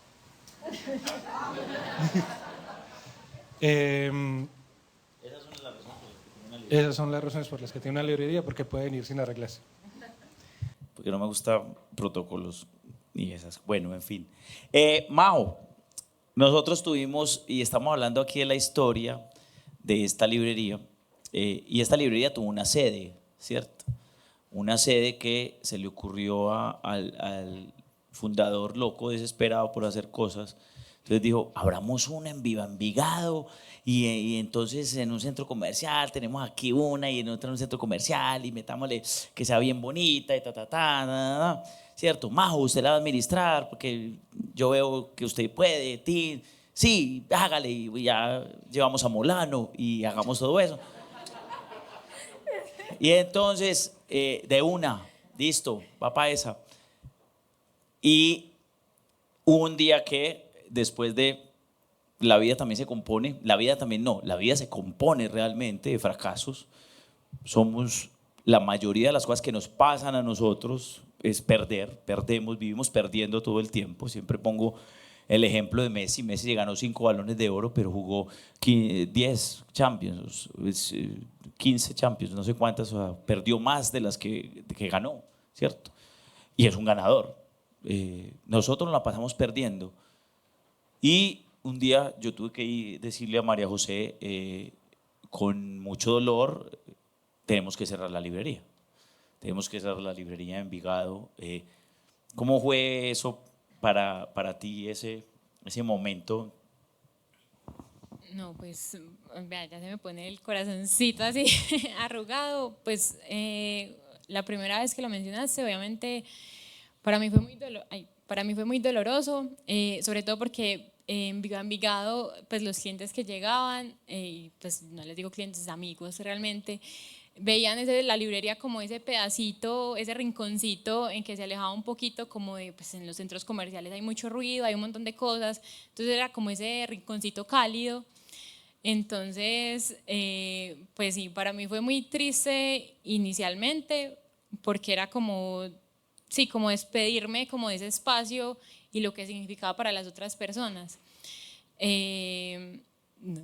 Esas son las razones por las que tiene una librería, porque pueden ir sin arreglarse. Porque no me gustan protocolos ni esas. Bueno, en fin. Mao, nosotros tuvimos, y estamos hablando aquí de la historia de esta librería, y esta librería tuvo una sede, ¿cierto? Una sede que se le ocurrió al fundador loco, desesperado por hacer cosas. Entonces dijo, abramos una en Viva Envigado y entonces en un centro comercial tenemos aquí una y en otra en un centro comercial y metámosle que sea bien bonita y ¿cierto? Majo, usted la va a administrar porque yo veo que usted puede, sí, hágale y ya llevamos a Molano y hagamos todo eso. Y entonces, de una, listo, va para esa. Y un día que después de la vida también se compone, la vida también no, la vida se compone realmente de fracasos. Somos la mayoría de las cosas que nos pasan a nosotros es perdemos, vivimos perdiendo todo el tiempo. Siempre pongo el ejemplo de Messi. Messi ganó 5 balones de oro, pero jugó 10 Champions, 15 Champions, no sé cuántas, o sea, perdió más de las que ganó, ¿cierto? Y es un ganador. Nosotros nos la pasamos perdiendo. Y un día yo tuve que decirle a María José, con mucho dolor, tenemos que cerrar la librería. Tenemos que cerrar la librería en Envigado. ¿Cómo fue eso para ti, ese momento? No, pues, vea, ya se me pone el corazoncito así arrugado. Pues la primera vez que lo mencionaste, obviamente, para mí fue muy doloroso, sobre todo porque en Envigado, pues los clientes que llegaban, pues no les digo clientes, amigos realmente, veían la librería como ese pedacito, ese rinconcito en que se alejaba un poquito como de, pues en los centros comerciales hay mucho ruido, hay un montón de cosas, entonces era como ese rinconcito cálido. Entonces, pues sí, para mí fue muy triste inicialmente porque era como, sí, como despedirme como de ese espacio y lo que significaba para las otras personas. No.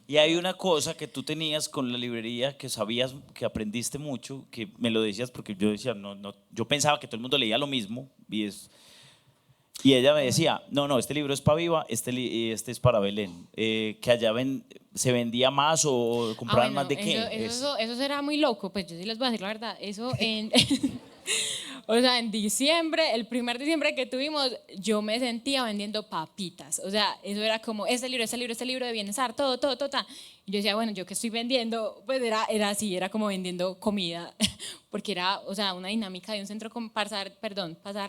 Y hay una cosa que tú tenías con la librería que sabías, que aprendiste mucho, que me lo decías porque yo decía, no, yo pensaba que todo el mundo leía lo mismo y ella me decía, no, este libro es para Viva, este es para Belén, que allá se vendía más o compraban más de qué. Eso era muy loco, pues yo sí les voy a decir la verdad, eso o sea, en diciembre, el primer diciembre que tuvimos, yo me sentía vendiendo papitas. O sea, eso era como, este libro de bienestar, todo. Y yo decía, bueno, ¿yo qué estoy vendiendo? Pues era así, era como vendiendo comida. Porque era, o sea, una dinámica de un centro, pasar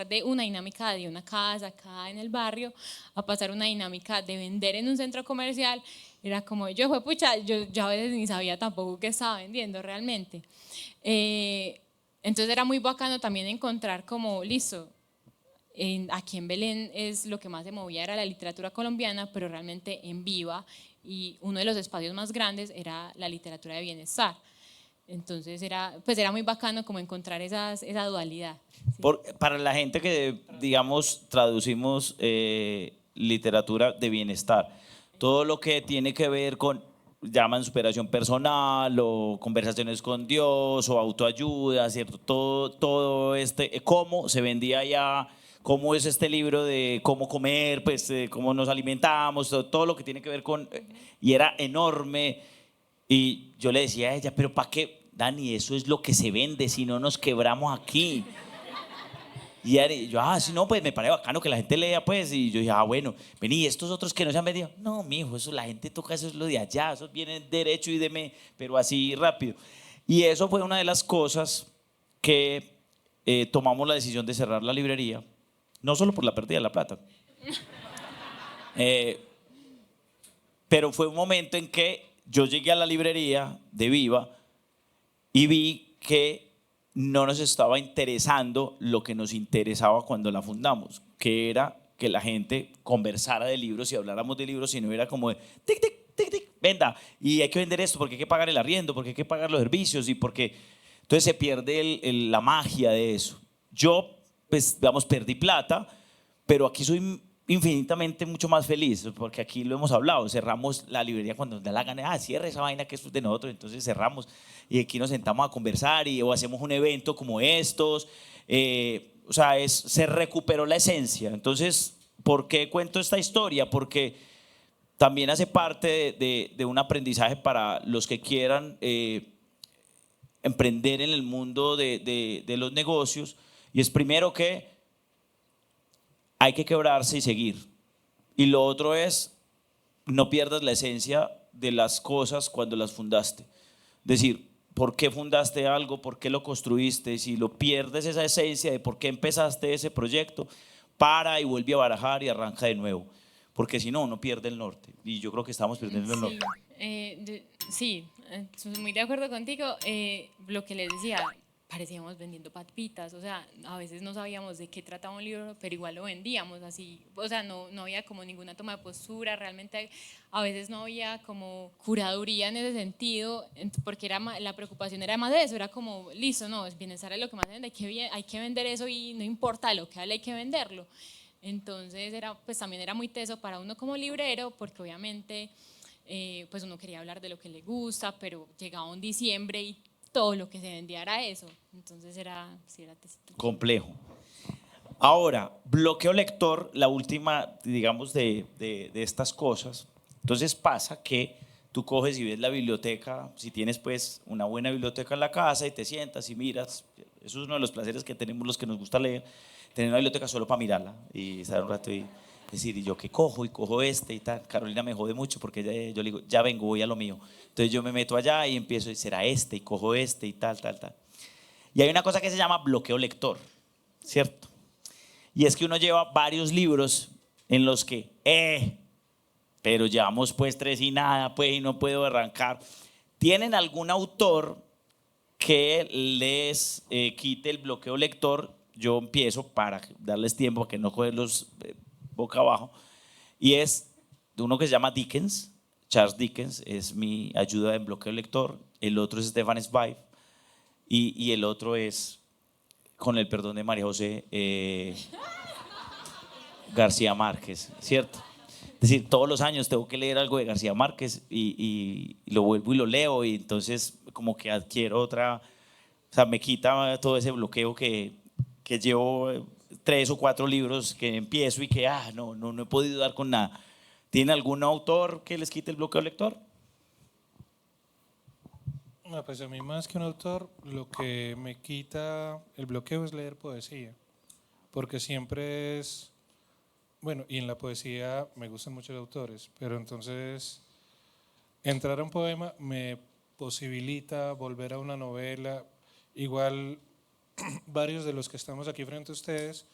de una dinámica de una casa acá en el barrio a pasar una dinámica de vender en un centro comercial. Era como, yo a veces ni sabía tampoco qué estaba vendiendo realmente. Entonces era muy bacano también encontrar como, listo, aquí en Belén es lo que más se movía era la literatura colombiana, pero realmente en Viva y uno de los espacios más grandes era la literatura de bienestar. Entonces era muy bacano como encontrar esa dualidad. ¿Sí? Para la gente que, digamos, traducimos literatura de bienestar, todo lo que tiene que ver con llaman superación personal o conversaciones con Dios o autoayuda, ¿cierto? Todo cómo se vendía allá, cómo es este libro de cómo comer, pues cómo nos alimentamos, todo lo que tiene que ver con... Y era enorme y yo le decía a ella, pero ¿para qué, Dani? Eso es lo que se vende, si no nos quebramos aquí. Y yo, sí, no, pues me parece bacano que la gente lea, pues. Y yo dije, bueno, vení, estos otros que no se han vendido. No, mijo, eso la gente toca, eso es lo de allá, eso viene derecho y pero así rápido. Y eso fue una de las cosas que tomamos la decisión de cerrar la librería, no solo por la pérdida de la plata, pero fue un momento en que yo llegué a la librería de Viva y vi que no nos estaba interesando lo que nos interesaba cuando la fundamos, que era que la gente conversara de libros y habláramos de libros y no era como de tic, tic, tic, tic, venda, y hay que vender esto porque hay que pagar el arriendo, porque hay que pagar los servicios y porque... Entonces se pierde la magia de eso. Yo, pues, digamos, perdí plata, pero aquí soy infinitamente mucho más feliz, porque aquí lo hemos hablado, cerramos la librería cuando nos da la gana, cierra esa vaina que es de nosotros, entonces cerramos y aquí nos sentamos a conversar o hacemos un evento como estos, o sea, se recuperó la esencia. Entonces, ¿por qué cuento esta historia? Porque también hace parte de un aprendizaje para los que quieran emprender en el mundo de los negocios, y es primero que hay que quebrarse y seguir. Y lo otro es, no pierdas la esencia de las cosas cuando las fundaste. Es decir, ¿por qué fundaste algo? ¿Por qué lo construiste? Si lo pierdes esa esencia de por qué empezaste ese proyecto, para y vuelve a barajar y arranca de nuevo. Porque si no, uno pierde el norte. Y yo creo que estamos perdiendo el norte. Sí, estoy muy de acuerdo contigo. Lo que les decía, parecíamos vendiendo papitas, o sea, a veces no sabíamos de qué trataba un libro, pero igual lo vendíamos así, o sea, no había como ninguna toma de postura, realmente a veces no había como curaduría en ese sentido, porque la preocupación era más de eso, era como, listo, no, es bienestar es lo que más vende, hay que vender eso y no importa lo que hable, hay que venderlo. Entonces pues también era muy teso para uno como librero, porque obviamente pues uno quería hablar de lo que le gusta, pero llegaba un diciembre y todo lo que se vendía era eso. Entonces sí era tesito. Complejo. Ahora, bloqueo lector, la última, digamos, de estas cosas. Entonces pasa que tú coges y ves la biblioteca, si tienes pues una buena biblioteca en la casa y te sientas y miras, eso es uno de los placeres que tenemos los que nos gusta leer, tener una biblioteca solo para mirarla y estar un rato y decir, y yo qué cojo, y cojo este y tal. Carolina me jode mucho porque yo le digo, ya vengo, voy a lo mío. Entonces yo me meto allá y empiezo a decir, será este, y cojo este y tal, tal, tal. Y hay una cosa que se llama bloqueo lector, ¿cierto? Y es que uno lleva varios libros en los que, pero llevamos pues 3 y nada, pues, y no puedo arrancar. ¿Tienen algún autor que les quite el bloqueo lector? Yo empiezo para darles tiempo a que no cogerlos boca abajo, y es de uno que se llama Dickens. Charles Dickens es mi ayuda en bloqueo lector, el otro es Stefan Zweig y el otro es, con el perdón de María José, García Márquez, ¿cierto? Es decir, todos los años tengo que leer algo de García Márquez y lo vuelvo y lo leo, y entonces como que adquiero otra, o sea, me quita todo ese bloqueo que llevo 3 o 4 libros que empiezo y que no he podido dar con nada. ¿Tiene algún autor que les quite el bloqueo lector? No, pues a mí más que un autor, lo que me quita el bloqueo es leer poesía, porque siempre es, bueno, y en la poesía me gustan muchos autores, pero entonces entrar a un poema me posibilita volver a una novela. Igual varios de los que estamos aquí frente a ustedes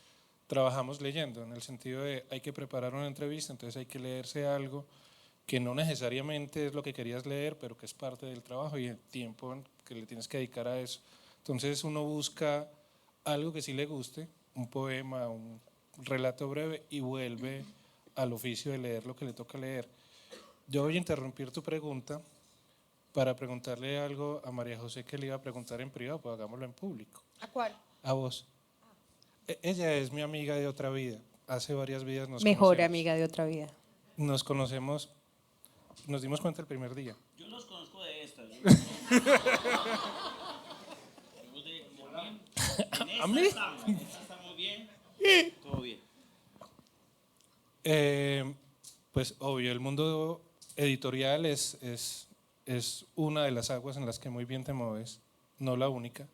trabajamos leyendo, en el sentido de hay que preparar una entrevista, entonces hay que leerse algo que no necesariamente es lo que querías leer, pero que es parte del trabajo y el tiempo que le tienes que dedicar a eso. Entonces uno busca algo que sí le guste, un poema, un relato breve, y vuelve al oficio de leer lo que le toca leer. Yo voy a interrumpir tu pregunta para preguntarle algo a María José que le iba a preguntar en privado, pues hagámoslo en público. ¿A cuál? A vos. Ella es mi amiga de otra vida. Hace varias vidas nos Mejor conocemos. amiga de otra vida. Nos conocemos, nos dimos cuenta el primer día. Yo los conozco de estas. ¿A mí? Estamos bien. Todo bien. Pues obvio, el mundo editorial es una de las aguas en las que muy bien te mueves, no la única.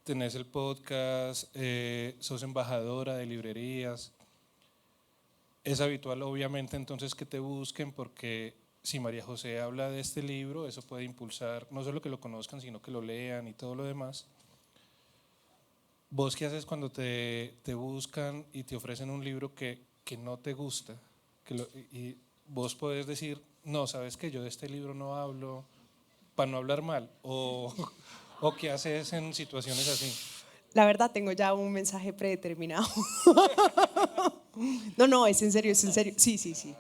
Tenés el podcast, sos embajadora de librerías. Es habitual, obviamente, entonces que te busquen, porque si María José habla de este libro, eso puede impulsar no solo que lo conozcan, sino que lo lean y todo lo demás. ¿Vos qué haces cuando te buscan y te ofrecen un libro que no te gusta? Y vos podés decir, no, sabes que yo de este libro no hablo para no hablar mal, o qué haces en situaciones así? La verdad, tengo ya un mensaje predeterminado. No, es en serio, es en serio. Sí, sí, sí.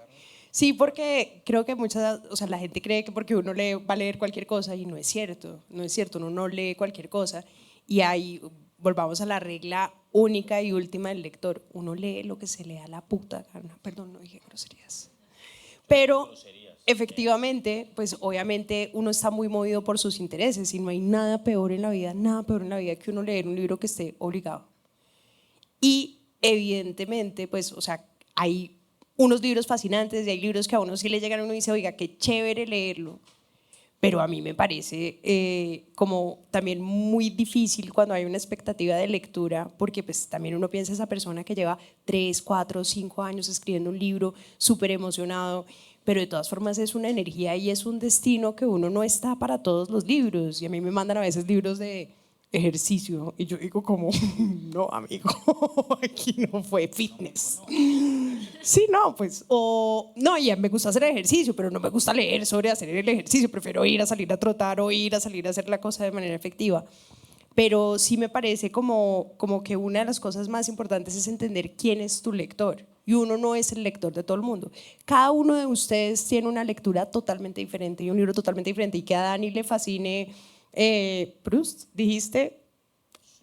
Sí, porque creo que o sea, la gente cree que porque uno lee, va a leer cualquier cosa y no es cierto, no es cierto, uno no lee cualquier cosa y ahí volvamos a la regla única y última del lector, uno lee lo que se le da la puta gana, perdón, no dije groserías, pero efectivamente, pues obviamente uno está muy movido por sus intereses y no hay nada peor en la vida, nada peor en la vida que uno leer un libro que esté obligado. Y evidentemente, pues, o sea, hay unos libros fascinantes y hay libros que a uno sí le llegan y uno dice, oiga, qué chévere leerlo. Pero a mí me parece como también muy difícil cuando hay una expectativa de lectura, porque pues también uno piensa esa persona que lleva 3, 4, 5 años escribiendo un libro, súper emocionado, pero de todas formas es una energía y es un destino que uno no está para todos los libros. Y a mí me mandan a veces libros de ejercicio y yo digo como, no amigo, aquí no fue fitness. Sí, no, pues, o no, ya me gusta hacer ejercicio, pero no me gusta leer sobre hacer el ejercicio, prefiero ir a salir a trotar o ir a salir a hacer la cosa de manera efectiva. Pero sí me parece como que una de las cosas más importantes es entender quién es tu lector. Y uno no es el lector de todo el mundo. Cada uno de ustedes tiene una lectura totalmente diferente y un libro totalmente diferente. Y que a Dani le fascine Proust, dijiste,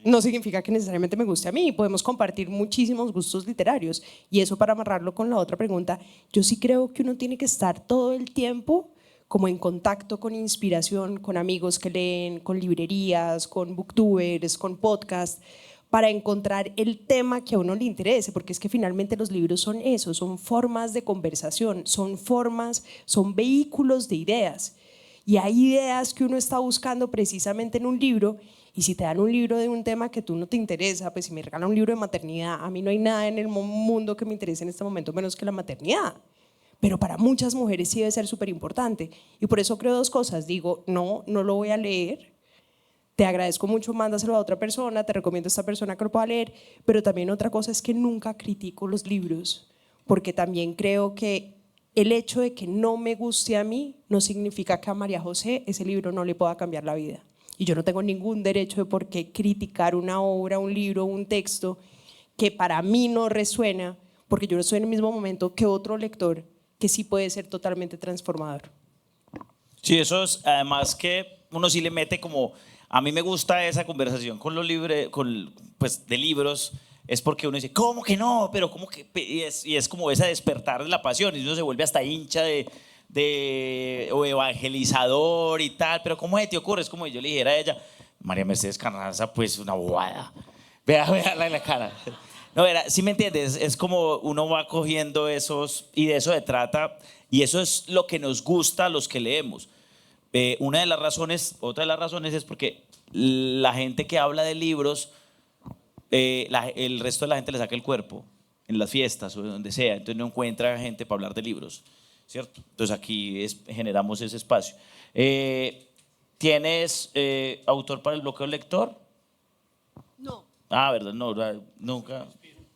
no significa que necesariamente me guste a mí. Podemos compartir muchísimos gustos literarios. Y eso, para amarrarlo con la otra pregunta, yo sí creo que uno tiene que estar todo el tiempo como en contacto con inspiración, con amigos que leen, con librerías, con booktubers, con podcasts, para encontrar el tema que a uno le interese, porque es que finalmente los libros son eso, son formas de conversación, son formas, son vehículos de ideas. Y hay ideas que uno está buscando precisamente en un libro, y si te dan un libro de un tema que tú no te interesa, pues si me regalan un libro de maternidad, a mí no hay nada en el mundo que me interese en este momento menos que la maternidad. Pero para muchas mujeres sí debe ser súper importante. Y por eso creo dos cosas. Digo, no lo voy a leer. Te agradezco mucho, mándaselo a otra persona, te recomiendo a esta persona que lo pueda leer. Pero también otra cosa es que nunca critico los libros, porque también creo que el hecho de que no me guste a mí no significa que a María José ese libro no le pueda cambiar la vida. Y yo no tengo ningún derecho de por qué criticar una obra, un libro, un texto que para mí no resuena, porque yo no estoy en el mismo momento que otro lector que sí puede ser totalmente transformador. Sí, eso es, además que uno sí le mete como, a mí me gusta esa conversación con los libros, pues de libros, es porque uno dice, ¿cómo que no? Pero ¿cómo que? Y es como ese despertar de la pasión, y uno se vuelve hasta hincha o evangelizador y tal, pero ¿cómo se te ocurre? Es como yo le dijera a ella, María Mercedes Carranza, pues una bobada, vea la cara. No, sí me entiendes, es como uno va cogiendo esos, y de eso se trata, y eso es lo que nos gusta a los que leemos. Otra de las razones es porque la gente que habla de libros, el resto de la gente le saca el cuerpo en las fiestas o donde sea, entonces no encuentra gente para hablar de libros, ¿cierto? Entonces aquí generamos ese espacio. ¿Tienes autor para el bloqueo lector? No. Ah, ¿verdad? No, nunca.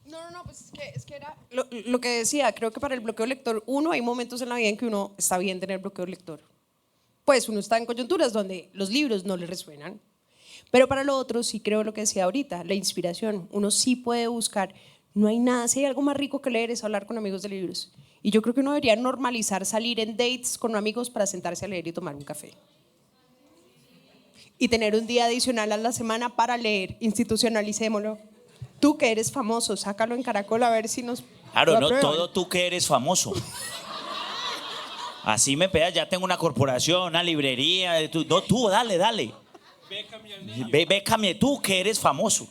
No, pues es que era lo que decía, creo que para el bloqueo lector, hay momentos en la vida en que uno está bien tener bloqueo lector. Pues uno está en coyunturas donde los libros no le resuenan. Pero para lo otro sí creo lo que decía ahorita, la inspiración. Uno sí puede buscar, no hay nada, si hay algo más rico que leer es hablar con amigos de libros. Y yo creo que uno debería normalizar salir en dates con amigos para sentarse a leer y tomar un café. Y tener un día adicional a la semana para leer, institucionalicémoslo. Tú que eres famoso, sácalo en Caracol a ver si nos... Claro, no todo tú que eres famoso. Así me pegas, ya tengo una corporación, una librería. Tú, dale. Bécame tú que eres famoso.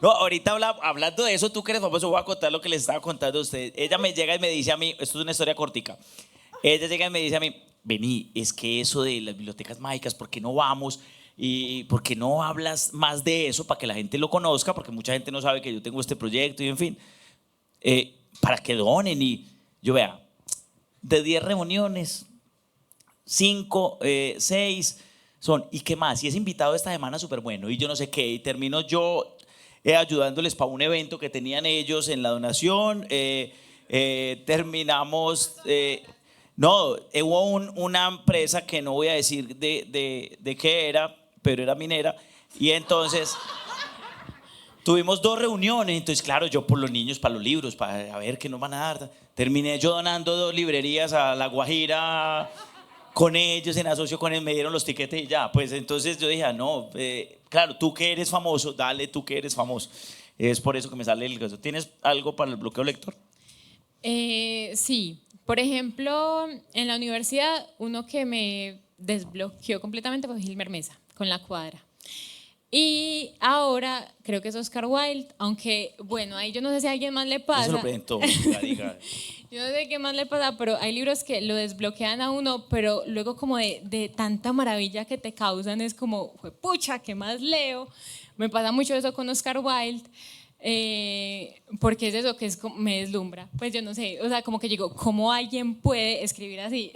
No, ahorita hablando de eso, tú que eres famoso, voy a contar lo que les estaba contando a ustedes. Ella me llega y me dice a mí, esto es una historia cortica. Ella llega y me dice a mí, vení, es que eso de las bibliotecas mágicas, ¿por qué no vamos? ¿Y por qué no hablas más de eso para que la gente lo conozca? Porque mucha gente no sabe que yo tengo este proyecto y en fin, para que donen. Y yo vea, de 10 reuniones, 5, 6 son, ¿y qué más? Y es invitado esta semana súper bueno y yo no sé qué, y termino yo ayudándoles para un evento que tenían ellos en la donación, terminamos No, hubo una empresa que no voy a decir de qué era, pero era minera, y entonces tuvimos 2 reuniones. Entonces, claro, yo por los niños, para los libros, para a ver qué nos van a dar, terminé yo donando 2 librerías a La Guajira con ellos, en asocio con ellos, me dieron los tiquetes y ya. Pues entonces yo dije, no, claro, tú que eres famoso, dale, tú que eres famoso. Es por eso que me sale el caso. ¿Tienes algo para el bloqueo lector? Sí, por ejemplo, en la universidad uno que me desbloqueó completamente fue Gilmer Mesa, con La Cuadra. Y ahora creo que es Oscar Wilde, aunque bueno, ahí yo no sé si a alguien más le Eso pasa. lo presentó, diga. Yo no sé qué más le pasa, pero hay libros que lo desbloquean a uno, pero luego como de tanta maravilla que te causan es como, pucha, ¿qué más leo? Me pasa mucho eso con Oscar Wilde. Porque es eso que me deslumbra, pues yo no sé, o sea, como que digo, ¿cómo alguien puede escribir así?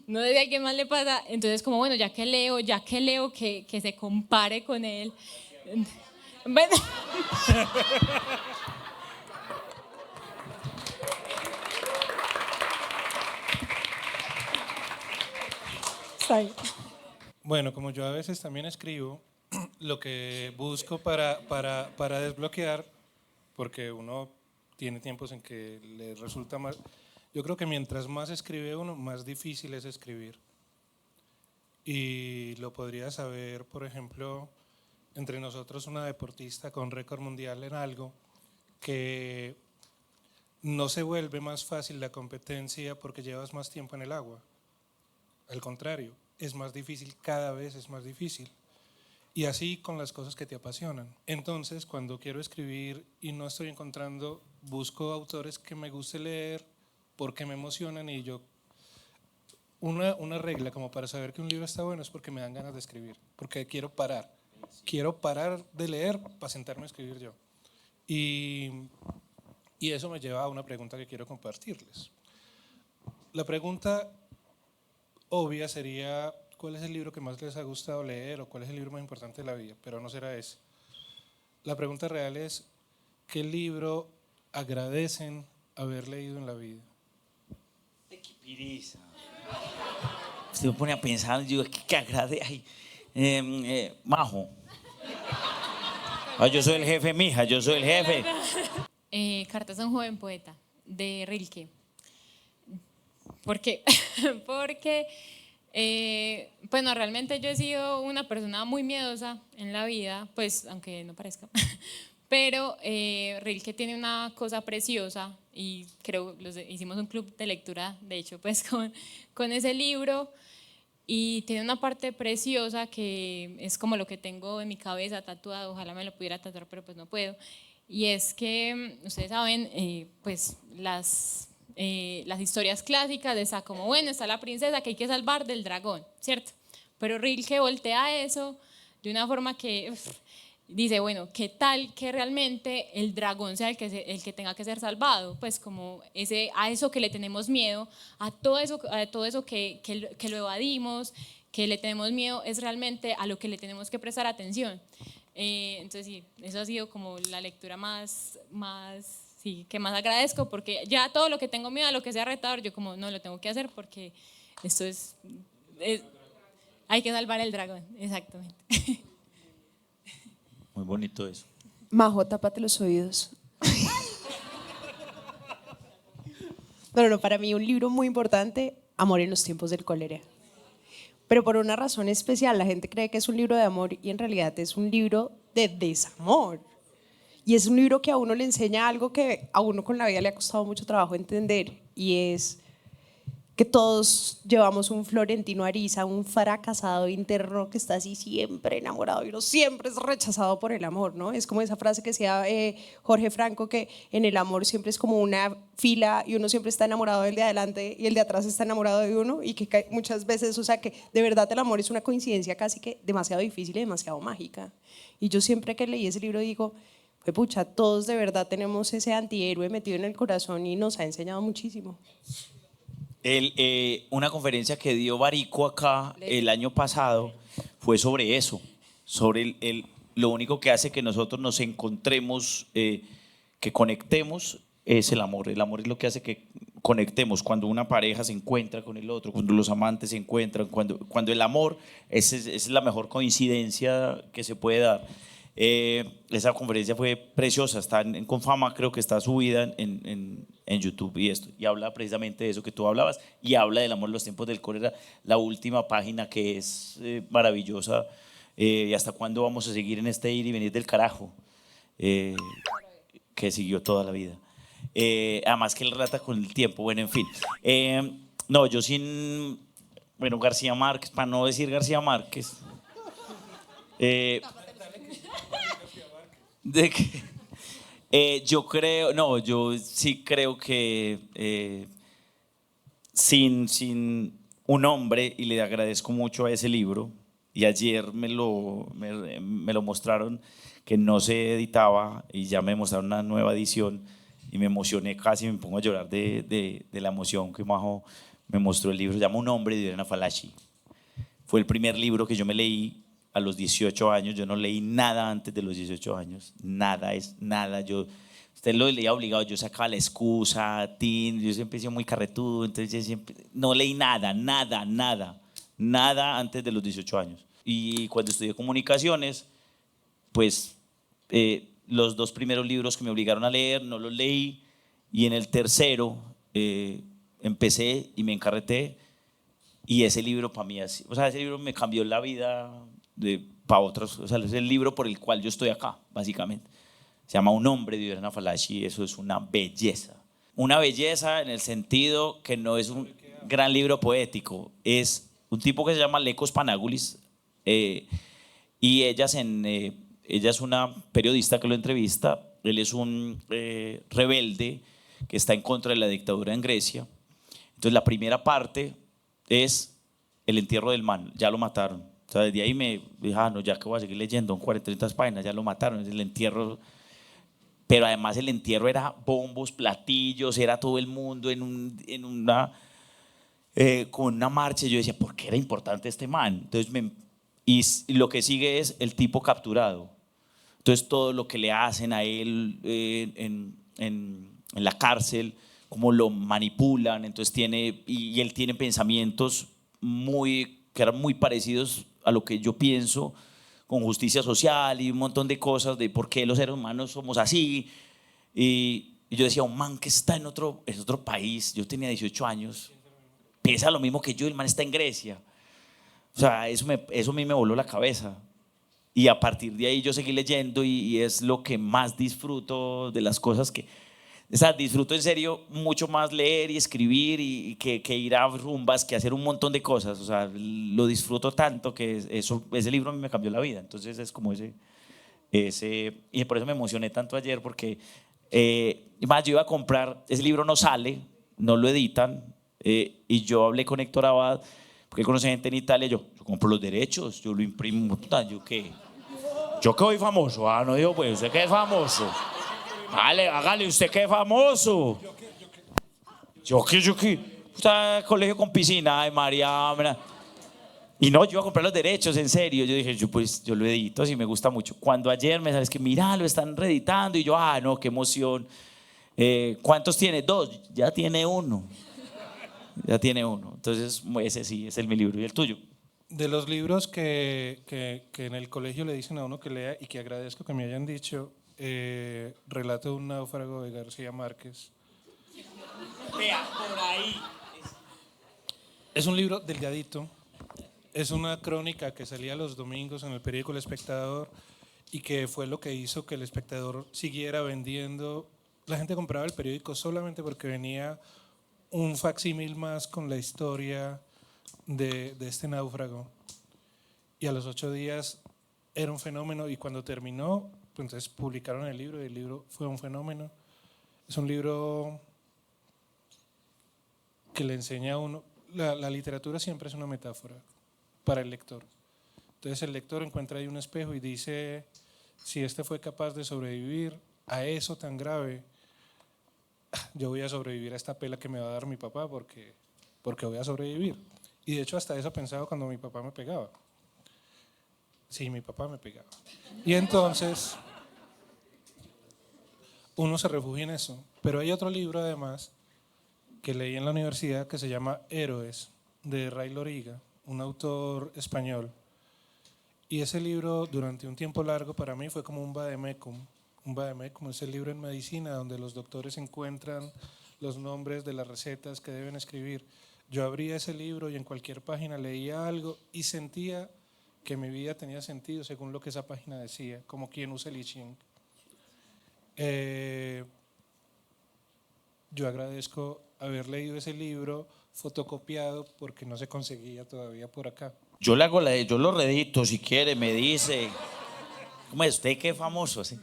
No sé si a alguien más le pasa, entonces como bueno, ya que leo que se compare con él. Bueno. Está bien. Bueno, como yo a veces también escribo, lo que busco para desbloquear, porque uno tiene tiempos en que le resulta más, yo creo que mientras más escribe uno, más difícil es escribir. Y lo podría saber, por ejemplo, entre nosotros una deportista con récord mundial en algo, que no se vuelve más fácil la competencia porque llevas más tiempo en el agua. Al contrario, es más difícil, cada vez es más difícil. Y así con las cosas que te apasionan. Entonces, cuando quiero escribir y no estoy encontrando, busco autores que me guste leer porque me emocionan y yo... Una regla como para saber que un libro está bueno es porque me dan ganas de escribir, porque quiero parar. Quiero parar de leer para sentarme a escribir yo. Y eso me lleva a una pregunta que quiero compartirles. La pregunta obvia sería, ¿cuál es el libro que más les ha gustado leer o cuál es el libro más importante de la vida? Pero no será ese. La pregunta real es, ¿qué libro agradecen haber leído en la vida? ¡Qué pereza! Usted me pone a pensar, yo digo, ¿qué agradece? Majo. Yo soy el jefe, mija, yo soy el jefe. Cartas a un joven poeta, de Rilke. ¿Por qué? Porque, bueno, realmente yo he sido una persona muy miedosa en la vida, pues, aunque no parezca. Pero Rilke tiene una cosa preciosa y creo, hicimos un club de lectura, de hecho, pues, con ese libro. Y tiene una parte preciosa que es como lo que tengo en mi cabeza tatuado, ojalá me lo pudiera tatuar, pero pues no puedo. Y es que, ustedes saben, pues las historias clásicas de esa, como bueno, está la princesa que hay que salvar del dragón, ¿cierto? Pero Rilke voltea eso de una forma que dice, bueno, ¿qué tal que realmente el dragón sea el que tenga que ser salvado? Pues como a eso que le tenemos miedo, a todo eso que lo evadimos, que le tenemos miedo, es realmente a lo que le tenemos que prestar atención. Entonces sí, eso ha sido como la lectura sí, que más agradezco, porque ya todo lo que tengo miedo, a lo que sea retador, yo como no lo tengo que hacer porque esto hay que salvar el dragón, exactamente. Muy bonito eso. Majo, tápate los oídos. No, para mí un libro muy importante, Amor en los tiempos del cólera. Pero por una razón especial, la gente cree que es un libro de amor y en realidad es un libro de desamor. Y es un libro que a uno le enseña algo que a uno con la vida le ha costado mucho trabajo entender, y es que todos llevamos un Florentino Ariza, un fracasado interno que está así siempre enamorado y uno siempre es rechazado por el amor, ¿no? Es como esa frase que decía Jorge Franco, que en el amor siempre es como una fila y uno siempre está enamorado del de adelante y el de atrás está enamorado de uno, y que muchas veces, o sea, que de verdad el amor es una coincidencia casi que demasiado difícil y demasiado mágica. Y yo siempre que leí ese libro digo, pucha, todos de verdad tenemos ese antihéroe metido en el corazón y nos ha enseñado muchísimo. Una conferencia que dio Barico acá el año pasado fue sobre eso, sobre lo único que hace que nosotros nos encontremos, que conectemos, es el amor. El amor es lo que hace que conectemos, cuando una pareja se encuentra con el otro, cuando los amantes se encuentran, cuando el amor, es la mejor coincidencia que se puede dar. Esa conferencia fue preciosa, está en Confama, creo que está subida en YouTube y habla precisamente de eso que tú hablabas y habla del amor en los tiempos del cólera, la última página que es maravillosa. Y hasta cuándo vamos a seguir en este ir y venir del carajo que siguió toda la vida. Además que él relata con el tiempo, bueno, en fin. No, yo sin, bueno, García Márquez, para no decir García Márquez, de que, yo creo, no, yo sí creo que sin un hombre, y le agradezco mucho a ese libro, y ayer me lo mostraron, que no se editaba, y ya me mostraron una nueva edición, y me emocioné casi, me pongo a llorar de la emoción que Majo me mostró el libro. Se llama Un hombre de Diana Falaci. Fue el primer libro que yo me leí a los 18 años. Yo no leí nada antes de los 18 años. Nada es nada. Usted lo leía obligado. Yo sacaba la excusa, yo siempre he sido muy carretudo. Entonces yo siempre, no leí nada antes de los 18 años. Y cuando estudié comunicaciones, pues los 2 primeros libros que me obligaron a leer no los leí. Y en el tercero empecé y me encarreté. Y ese libro para mí, ese libro me cambió la vida para otros. O sea, es el libro por el cual yo estoy acá, básicamente. Se llama Un hombre de Diana Falaci y eso es una belleza. Una belleza en el sentido que no es un gran libro poético. Es un tipo que se llama Lekos Panagulis y ella es una periodista que lo entrevista. Él es un rebelde que está en contra de la dictadura en Grecia. Entonces la primera parte es el entierro del man, ya lo mataron. O sea, desde ahí me dije, no, ya que voy a seguir leyendo, en 40, 30 páginas, ya lo mataron, es el entierro. Pero además el entierro era bombos, platillos, era todo el mundo con una marcha. Yo decía, ¿por qué era importante este man? Entonces y lo que sigue es el tipo capturado. Entonces todo lo que le hacen a él en la cárcel, cómo lo manipulan, entonces y él tiene pensamientos que eran muy parecidos a lo que yo pienso, con justicia social y un montón de cosas de por qué los seres humanos somos así. Y yo decía, un man que está en otro país, yo tenía 18 años, piensa lo mismo que yo, el man está en Grecia. O sea, eso a mí me voló la cabeza. Y a partir de ahí yo seguí leyendo y es lo que más disfruto de las cosas que... O sea, disfruto en serio mucho más leer y escribir y que ir a rumbas, que hacer un montón de cosas. O sea, lo disfruto tanto que ese libro a mí me cambió la vida. Entonces es como y por eso me emocioné tanto ayer porque más yo iba a comprar, ese libro no sale, no lo editan y yo hablé con Héctor Abad porque él conoce gente en Italia. Yo compro los derechos, yo lo imprimo. ¿Yo qué? ¿Yo qué soy famoso? No digo, pues, ¿usted qué es famoso? Vale, hágale, ¿usted qué es famoso? ¿Yo qué? Está colegio con piscina, ay María. Y no, yo iba a comprar los derechos, en serio. Yo dije, yo lo edito, así me gusta mucho. Cuando ayer me sabes que mira, lo están reeditando y yo, no, qué emoción. ¿Cuántos tiene? 2, ya tiene uno. Entonces, ese sí, ese es mi libro. ¿Y el tuyo? De los libros que en el colegio le dicen a uno que lea y que agradezco que me hayan dicho, Relato de un náufrago de García Márquez. Vea, por ahí. Es un libro delgadito, es una crónica que salía los domingos en el periódico El Espectador y que fue lo que hizo que El Espectador siguiera vendiendo. La gente compraba el periódico solamente porque venía un facsímil más con la historia de este náufrago. Y a los 8 días era un fenómeno y cuando terminó, pues entonces publicaron el libro y el libro fue un fenómeno. Es un libro que le enseña a uno, la literatura siempre es una metáfora para el lector. Entonces el lector encuentra ahí un espejo y dice, si este fue capaz de sobrevivir a eso tan grave, yo voy a sobrevivir a esta pela que me va a dar mi papá porque voy a sobrevivir. Y de hecho hasta eso pensaba cuando mi papá me pegaba. Sí, mi papá me pegaba. Y entonces uno se refugia en eso. Pero hay otro libro además que leí en la universidad que se llama Héroes, de Ray Loriga, un autor español. Y ese libro durante un tiempo largo para mí fue como un vademecum. Un vademecum es el libro en medicina donde los doctores encuentran los nombres de las recetas que deben escribir. Yo abría ese libro y en cualquier página leía algo y sentía que mi vida tenía sentido según lo que esa página decía, como quien usa el I Ching. Yo agradezco haber leído ese libro fotocopiado porque no se conseguía todavía por acá. Yo le hago yo lo redito si quiere, me dice. ¿Cómo es usted? Qué famoso, ¿sí?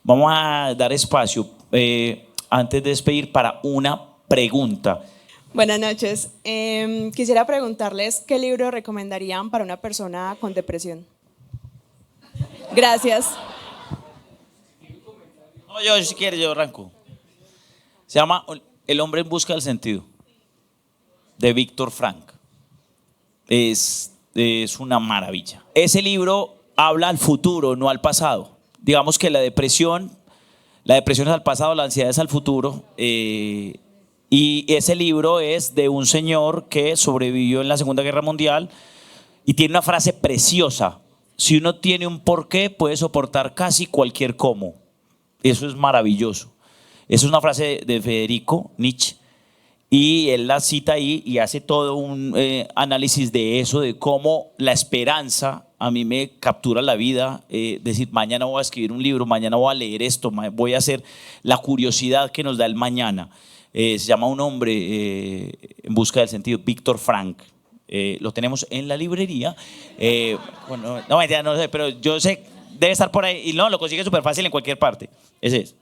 Vamos a dar espacio antes de despedir para una pregunta. Buenas noches. Quisiera preguntarles qué libro recomendarían para una persona con depresión. Gracias. No, yo si quiere, yo arranco. Se llama El hombre en busca del sentido, de Víctor Frank. Es una maravilla. Ese libro habla al futuro, no al pasado. Digamos que la depresión es al pasado, la ansiedad es al futuro. Y ese libro es de un señor que sobrevivió en la Segunda Guerra Mundial y tiene una frase preciosa: si uno tiene un porqué, puede soportar casi cualquier cómo. Eso es maravilloso. Esa es una frase de Federico Nietzsche y él la cita ahí y hace todo un análisis de eso, de cómo la esperanza a mí me captura la vida. Decir, mañana voy a escribir un libro, mañana voy a leer esto, voy a hacer la curiosidad que nos da el mañana. Se llama Un hombre en busca del sentido, Víctor Frank. Lo tenemos en la librería. Bueno, no, mentira, no sé, pero yo sé, debe estar por ahí y no, lo consigue súper fácil en cualquier parte. Ese es.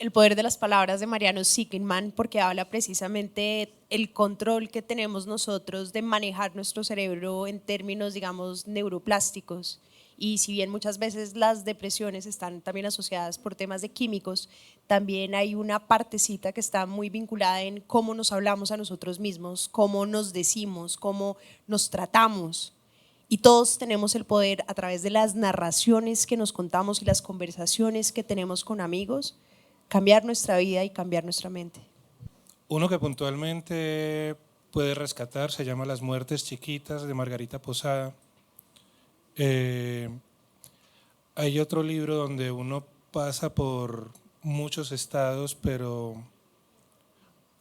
El poder de las palabras de Mariano Ziegelman, porque habla precisamente el control que tenemos nosotros de manejar nuestro cerebro en términos, digamos, neuroplásticos. Y si bien muchas veces las depresiones están también asociadas por temas de químicos, también hay una partecita que está muy vinculada en cómo nos hablamos a nosotros mismos, cómo nos decimos, cómo nos tratamos. Y todos tenemos el poder, a través de las narraciones que nos contamos y las conversaciones que tenemos con amigos, cambiar nuestra vida y cambiar nuestra mente. Uno que puntualmente puede rescatar se llama Las muertes chiquitas, de Margarita Posada. Hay otro libro donde uno pasa por muchos estados, pero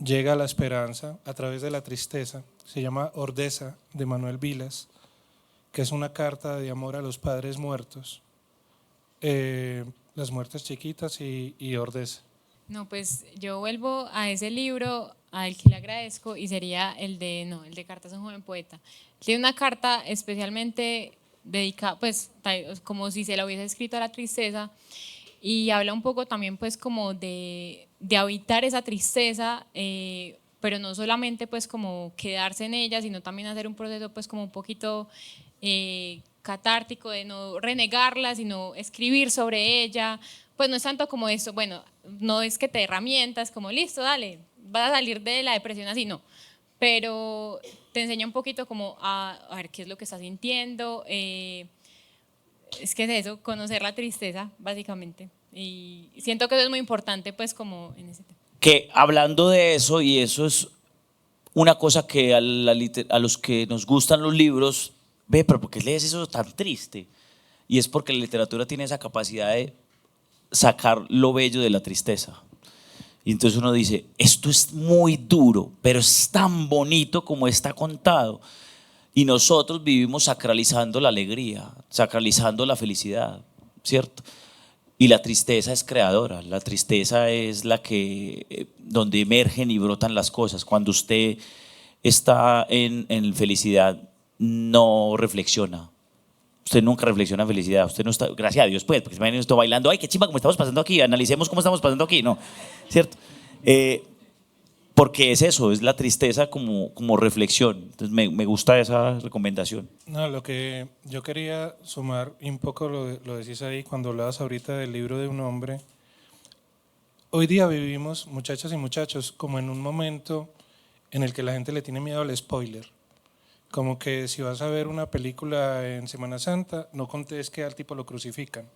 llega a la esperanza a través de la tristeza. Se llama Ordesa, de Manuel Vilas, que es una carta de amor a los padres muertos. Las muertes chiquitas y Ordesa. No, pues yo vuelvo a ese libro al que le agradezco y sería el de Cartas a un joven poeta. Tiene una carta especialmente dedicada, pues como si se la hubiese escrito a la tristeza, y habla un poco también pues como de habitar esa tristeza, pero no solamente pues como quedarse en ella, sino también hacer un proceso pues como un poquito catártico, de no renegarla, sino escribir sobre ella. Pues no es tanto como esto, bueno, no es que te dé herramientas como listo, dale, vas a salir de la depresión así, no, pero te enseña un poquito como a ver qué es lo que estás sintiendo. Es que es eso, conocer la tristeza básicamente, y siento que eso es muy importante pues como en ese tema. Que hablando de eso, y eso es una cosa que a los que nos gustan los libros, ve, pero ¿por qué lees eso tan triste? Y es porque la literatura tiene esa capacidad de sacar lo bello de la tristeza. Y entonces uno dice, esto es muy duro, pero es tan bonito como está contado. Y nosotros vivimos sacralizando la alegría, sacralizando la felicidad, ¿cierto? Y la tristeza es creadora, la tristeza es la que, donde emergen y brotan las cosas. Cuando usted está en felicidad, no reflexiona. Usted nunca reflexiona en felicidad, usted no está, gracias a Dios pues, porque imagínense esto bailando, ay qué chimba como estamos pasando aquí, analicemos cómo estamos pasando aquí, no, ¿cierto? Porque es eso, es la tristeza como reflexión. Entonces me gusta esa recomendación. No, lo que yo quería sumar, y un poco lo decís ahí cuando hablabas ahorita del libro de un hombre. Hoy día vivimos, muchachas y muchachos, como en un momento en el que la gente le tiene miedo al spoiler. Como que si vas a ver una película en Semana Santa, no contés que al tipo lo crucifican.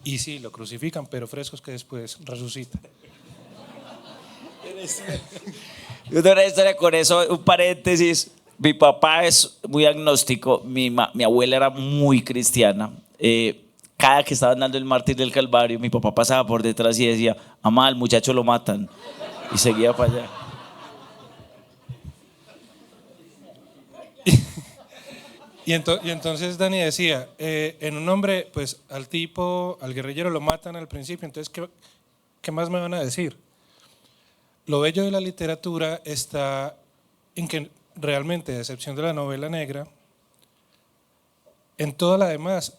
Y sí, lo crucifican, pero frescos que después resucita. Una historia con eso, un paréntesis. Mi papá es muy agnóstico, mi abuela era muy cristiana. Cada que estaban dando el mártir del Calvario, mi papá pasaba por detrás y decía, mamá, al muchacho lo matan. Y seguía para allá. Y entonces Dani decía, en un hombre, pues al tipo, al guerrillero lo matan al principio, entonces ¿qué más me van a decir? Lo bello de la literatura está en que realmente, a excepción de la novela negra, en toda la demás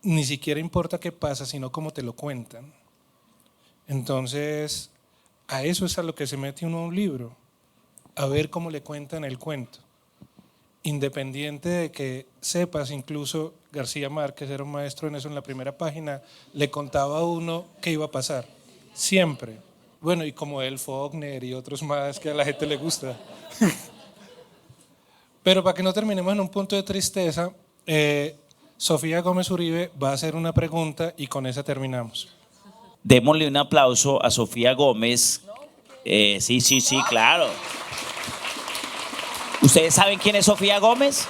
ni siquiera importa qué pasa, sino cómo te lo cuentan. Entonces, a eso es a lo que se mete uno a un libro, a ver cómo le cuentan el cuento. Independiente de que sepas, incluso García Márquez era un maestro en eso, en la primera página le contaba a uno qué iba a pasar, siempre. Bueno, y como él, Faulkner y otros más que a la gente le gusta. Pero para que no terminemos en un punto de tristeza, Sofía Gómez Uribe va a hacer una pregunta y con esa terminamos. Démosle un aplauso a Sofía Gómez. Sí, claro. ¿Ustedes saben quién es Sofía Gómez?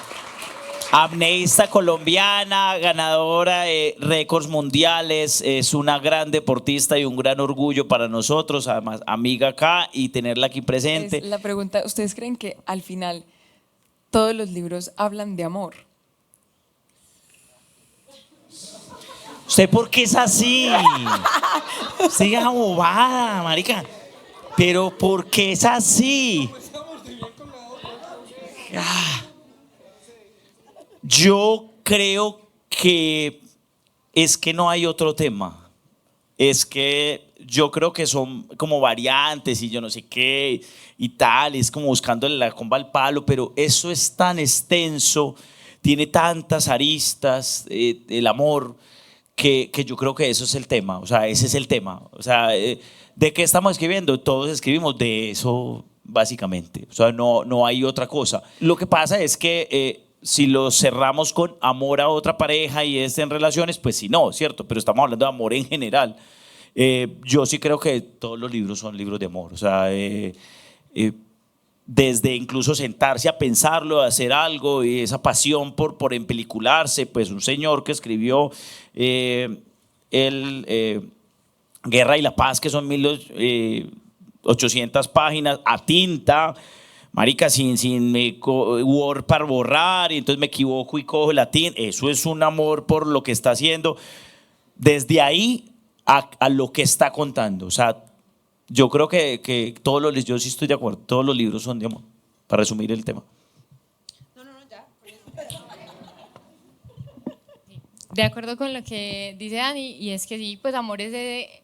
Apneísta colombiana, ganadora de récords mundiales, es una gran deportista y un gran orgullo para nosotros, además amiga acá y tenerla aquí presente. Es la pregunta, ¿ustedes creen que al final todos los libros hablan de amor? ¿Usted por qué es así? Siga bobada, marica. Pero ¿por qué es así? Yo creo que es que no hay otro tema. Es que yo creo que son como variantes y yo no sé qué y tal, es como buscándole la comba al palo, pero eso es tan extenso, tiene tantas aristas, el amor, que yo creo que eso es el tema, o sea, ese es el tema. O sea, ¿de qué estamos escribiendo? Todos escribimos de eso, básicamente. O sea, no hay otra cosa. Lo que pasa es que si lo cerramos con amor a otra pareja y es en relaciones, pues sí, no, ¿cierto? Pero estamos hablando de amor en general. Yo sí creo que todos los libros son libros de amor. O sea, desde incluso sentarse a pensarlo, a hacer algo, y esa pasión por empelicularse, pues un señor que escribió Guerra y la Paz, que son 1800 páginas, a tinta, marica, sin Word para borrar, y entonces me equivoco y cojo la tinta. Eso es un amor por lo que está haciendo, desde ahí a lo que está contando. O sea, yo creo que todos los libros, yo sí estoy de acuerdo, todos los libros son de amor, para resumir el tema. De acuerdo con lo que dice Dani, y es que sí, pues amor es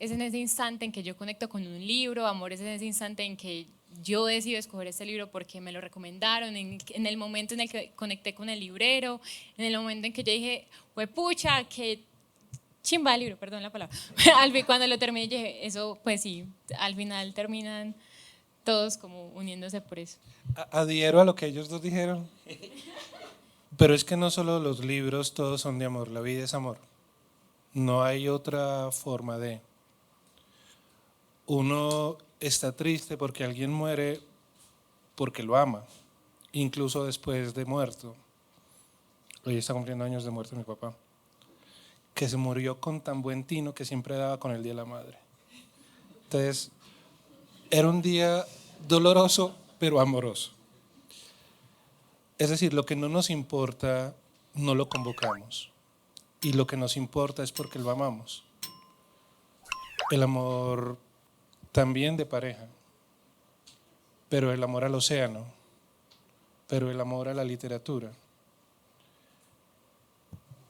en ese instante en que yo conecto con un libro, amor es en ese instante en que yo decido escoger este libro porque me lo recomendaron, en el momento en el que conecté con el librero, en el momento en que yo dije, pues pucha, que chimba el libro, perdón la palabra. Cuando lo terminé dije, eso pues sí, al final terminan todos como uniéndose por eso. Adhiero a lo que ellos dos dijeron. Pero es que no solo los libros todos son de amor, la vida es amor. No hay otra forma de. Uno está triste porque alguien muere porque lo ama, incluso después de muerto. Hoy está cumpliendo años de muerte mi papá, que se murió con tan buen tino que siempre daba con el Día de la Madre. Entonces, era un día doloroso, pero amoroso. Es decir, lo que no nos importa, no lo convocamos. Y lo que nos importa es porque lo amamos. El amor también de pareja, pero el amor al océano, pero el amor a la literatura.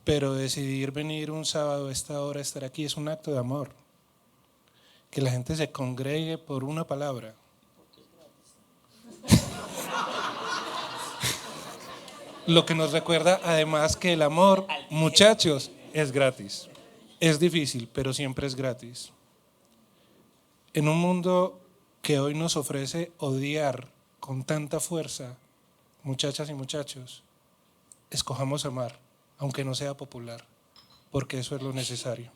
Pero decidir venir un sábado a esta hora, estar aquí, es un acto de amor. Que la gente se congregue por una palabra. Lo que nos recuerda además que el amor, muchachos, es gratis. Es difícil, pero siempre es gratis. En un mundo que hoy nos ofrece odiar con tanta fuerza, muchachas y muchachos, escojamos amar, aunque no sea popular, porque eso es lo necesario.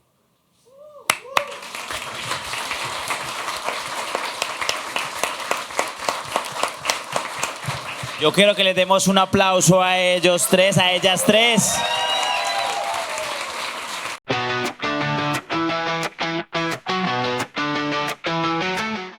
Yo quiero que les demos un aplauso a ellos tres, a ellas tres.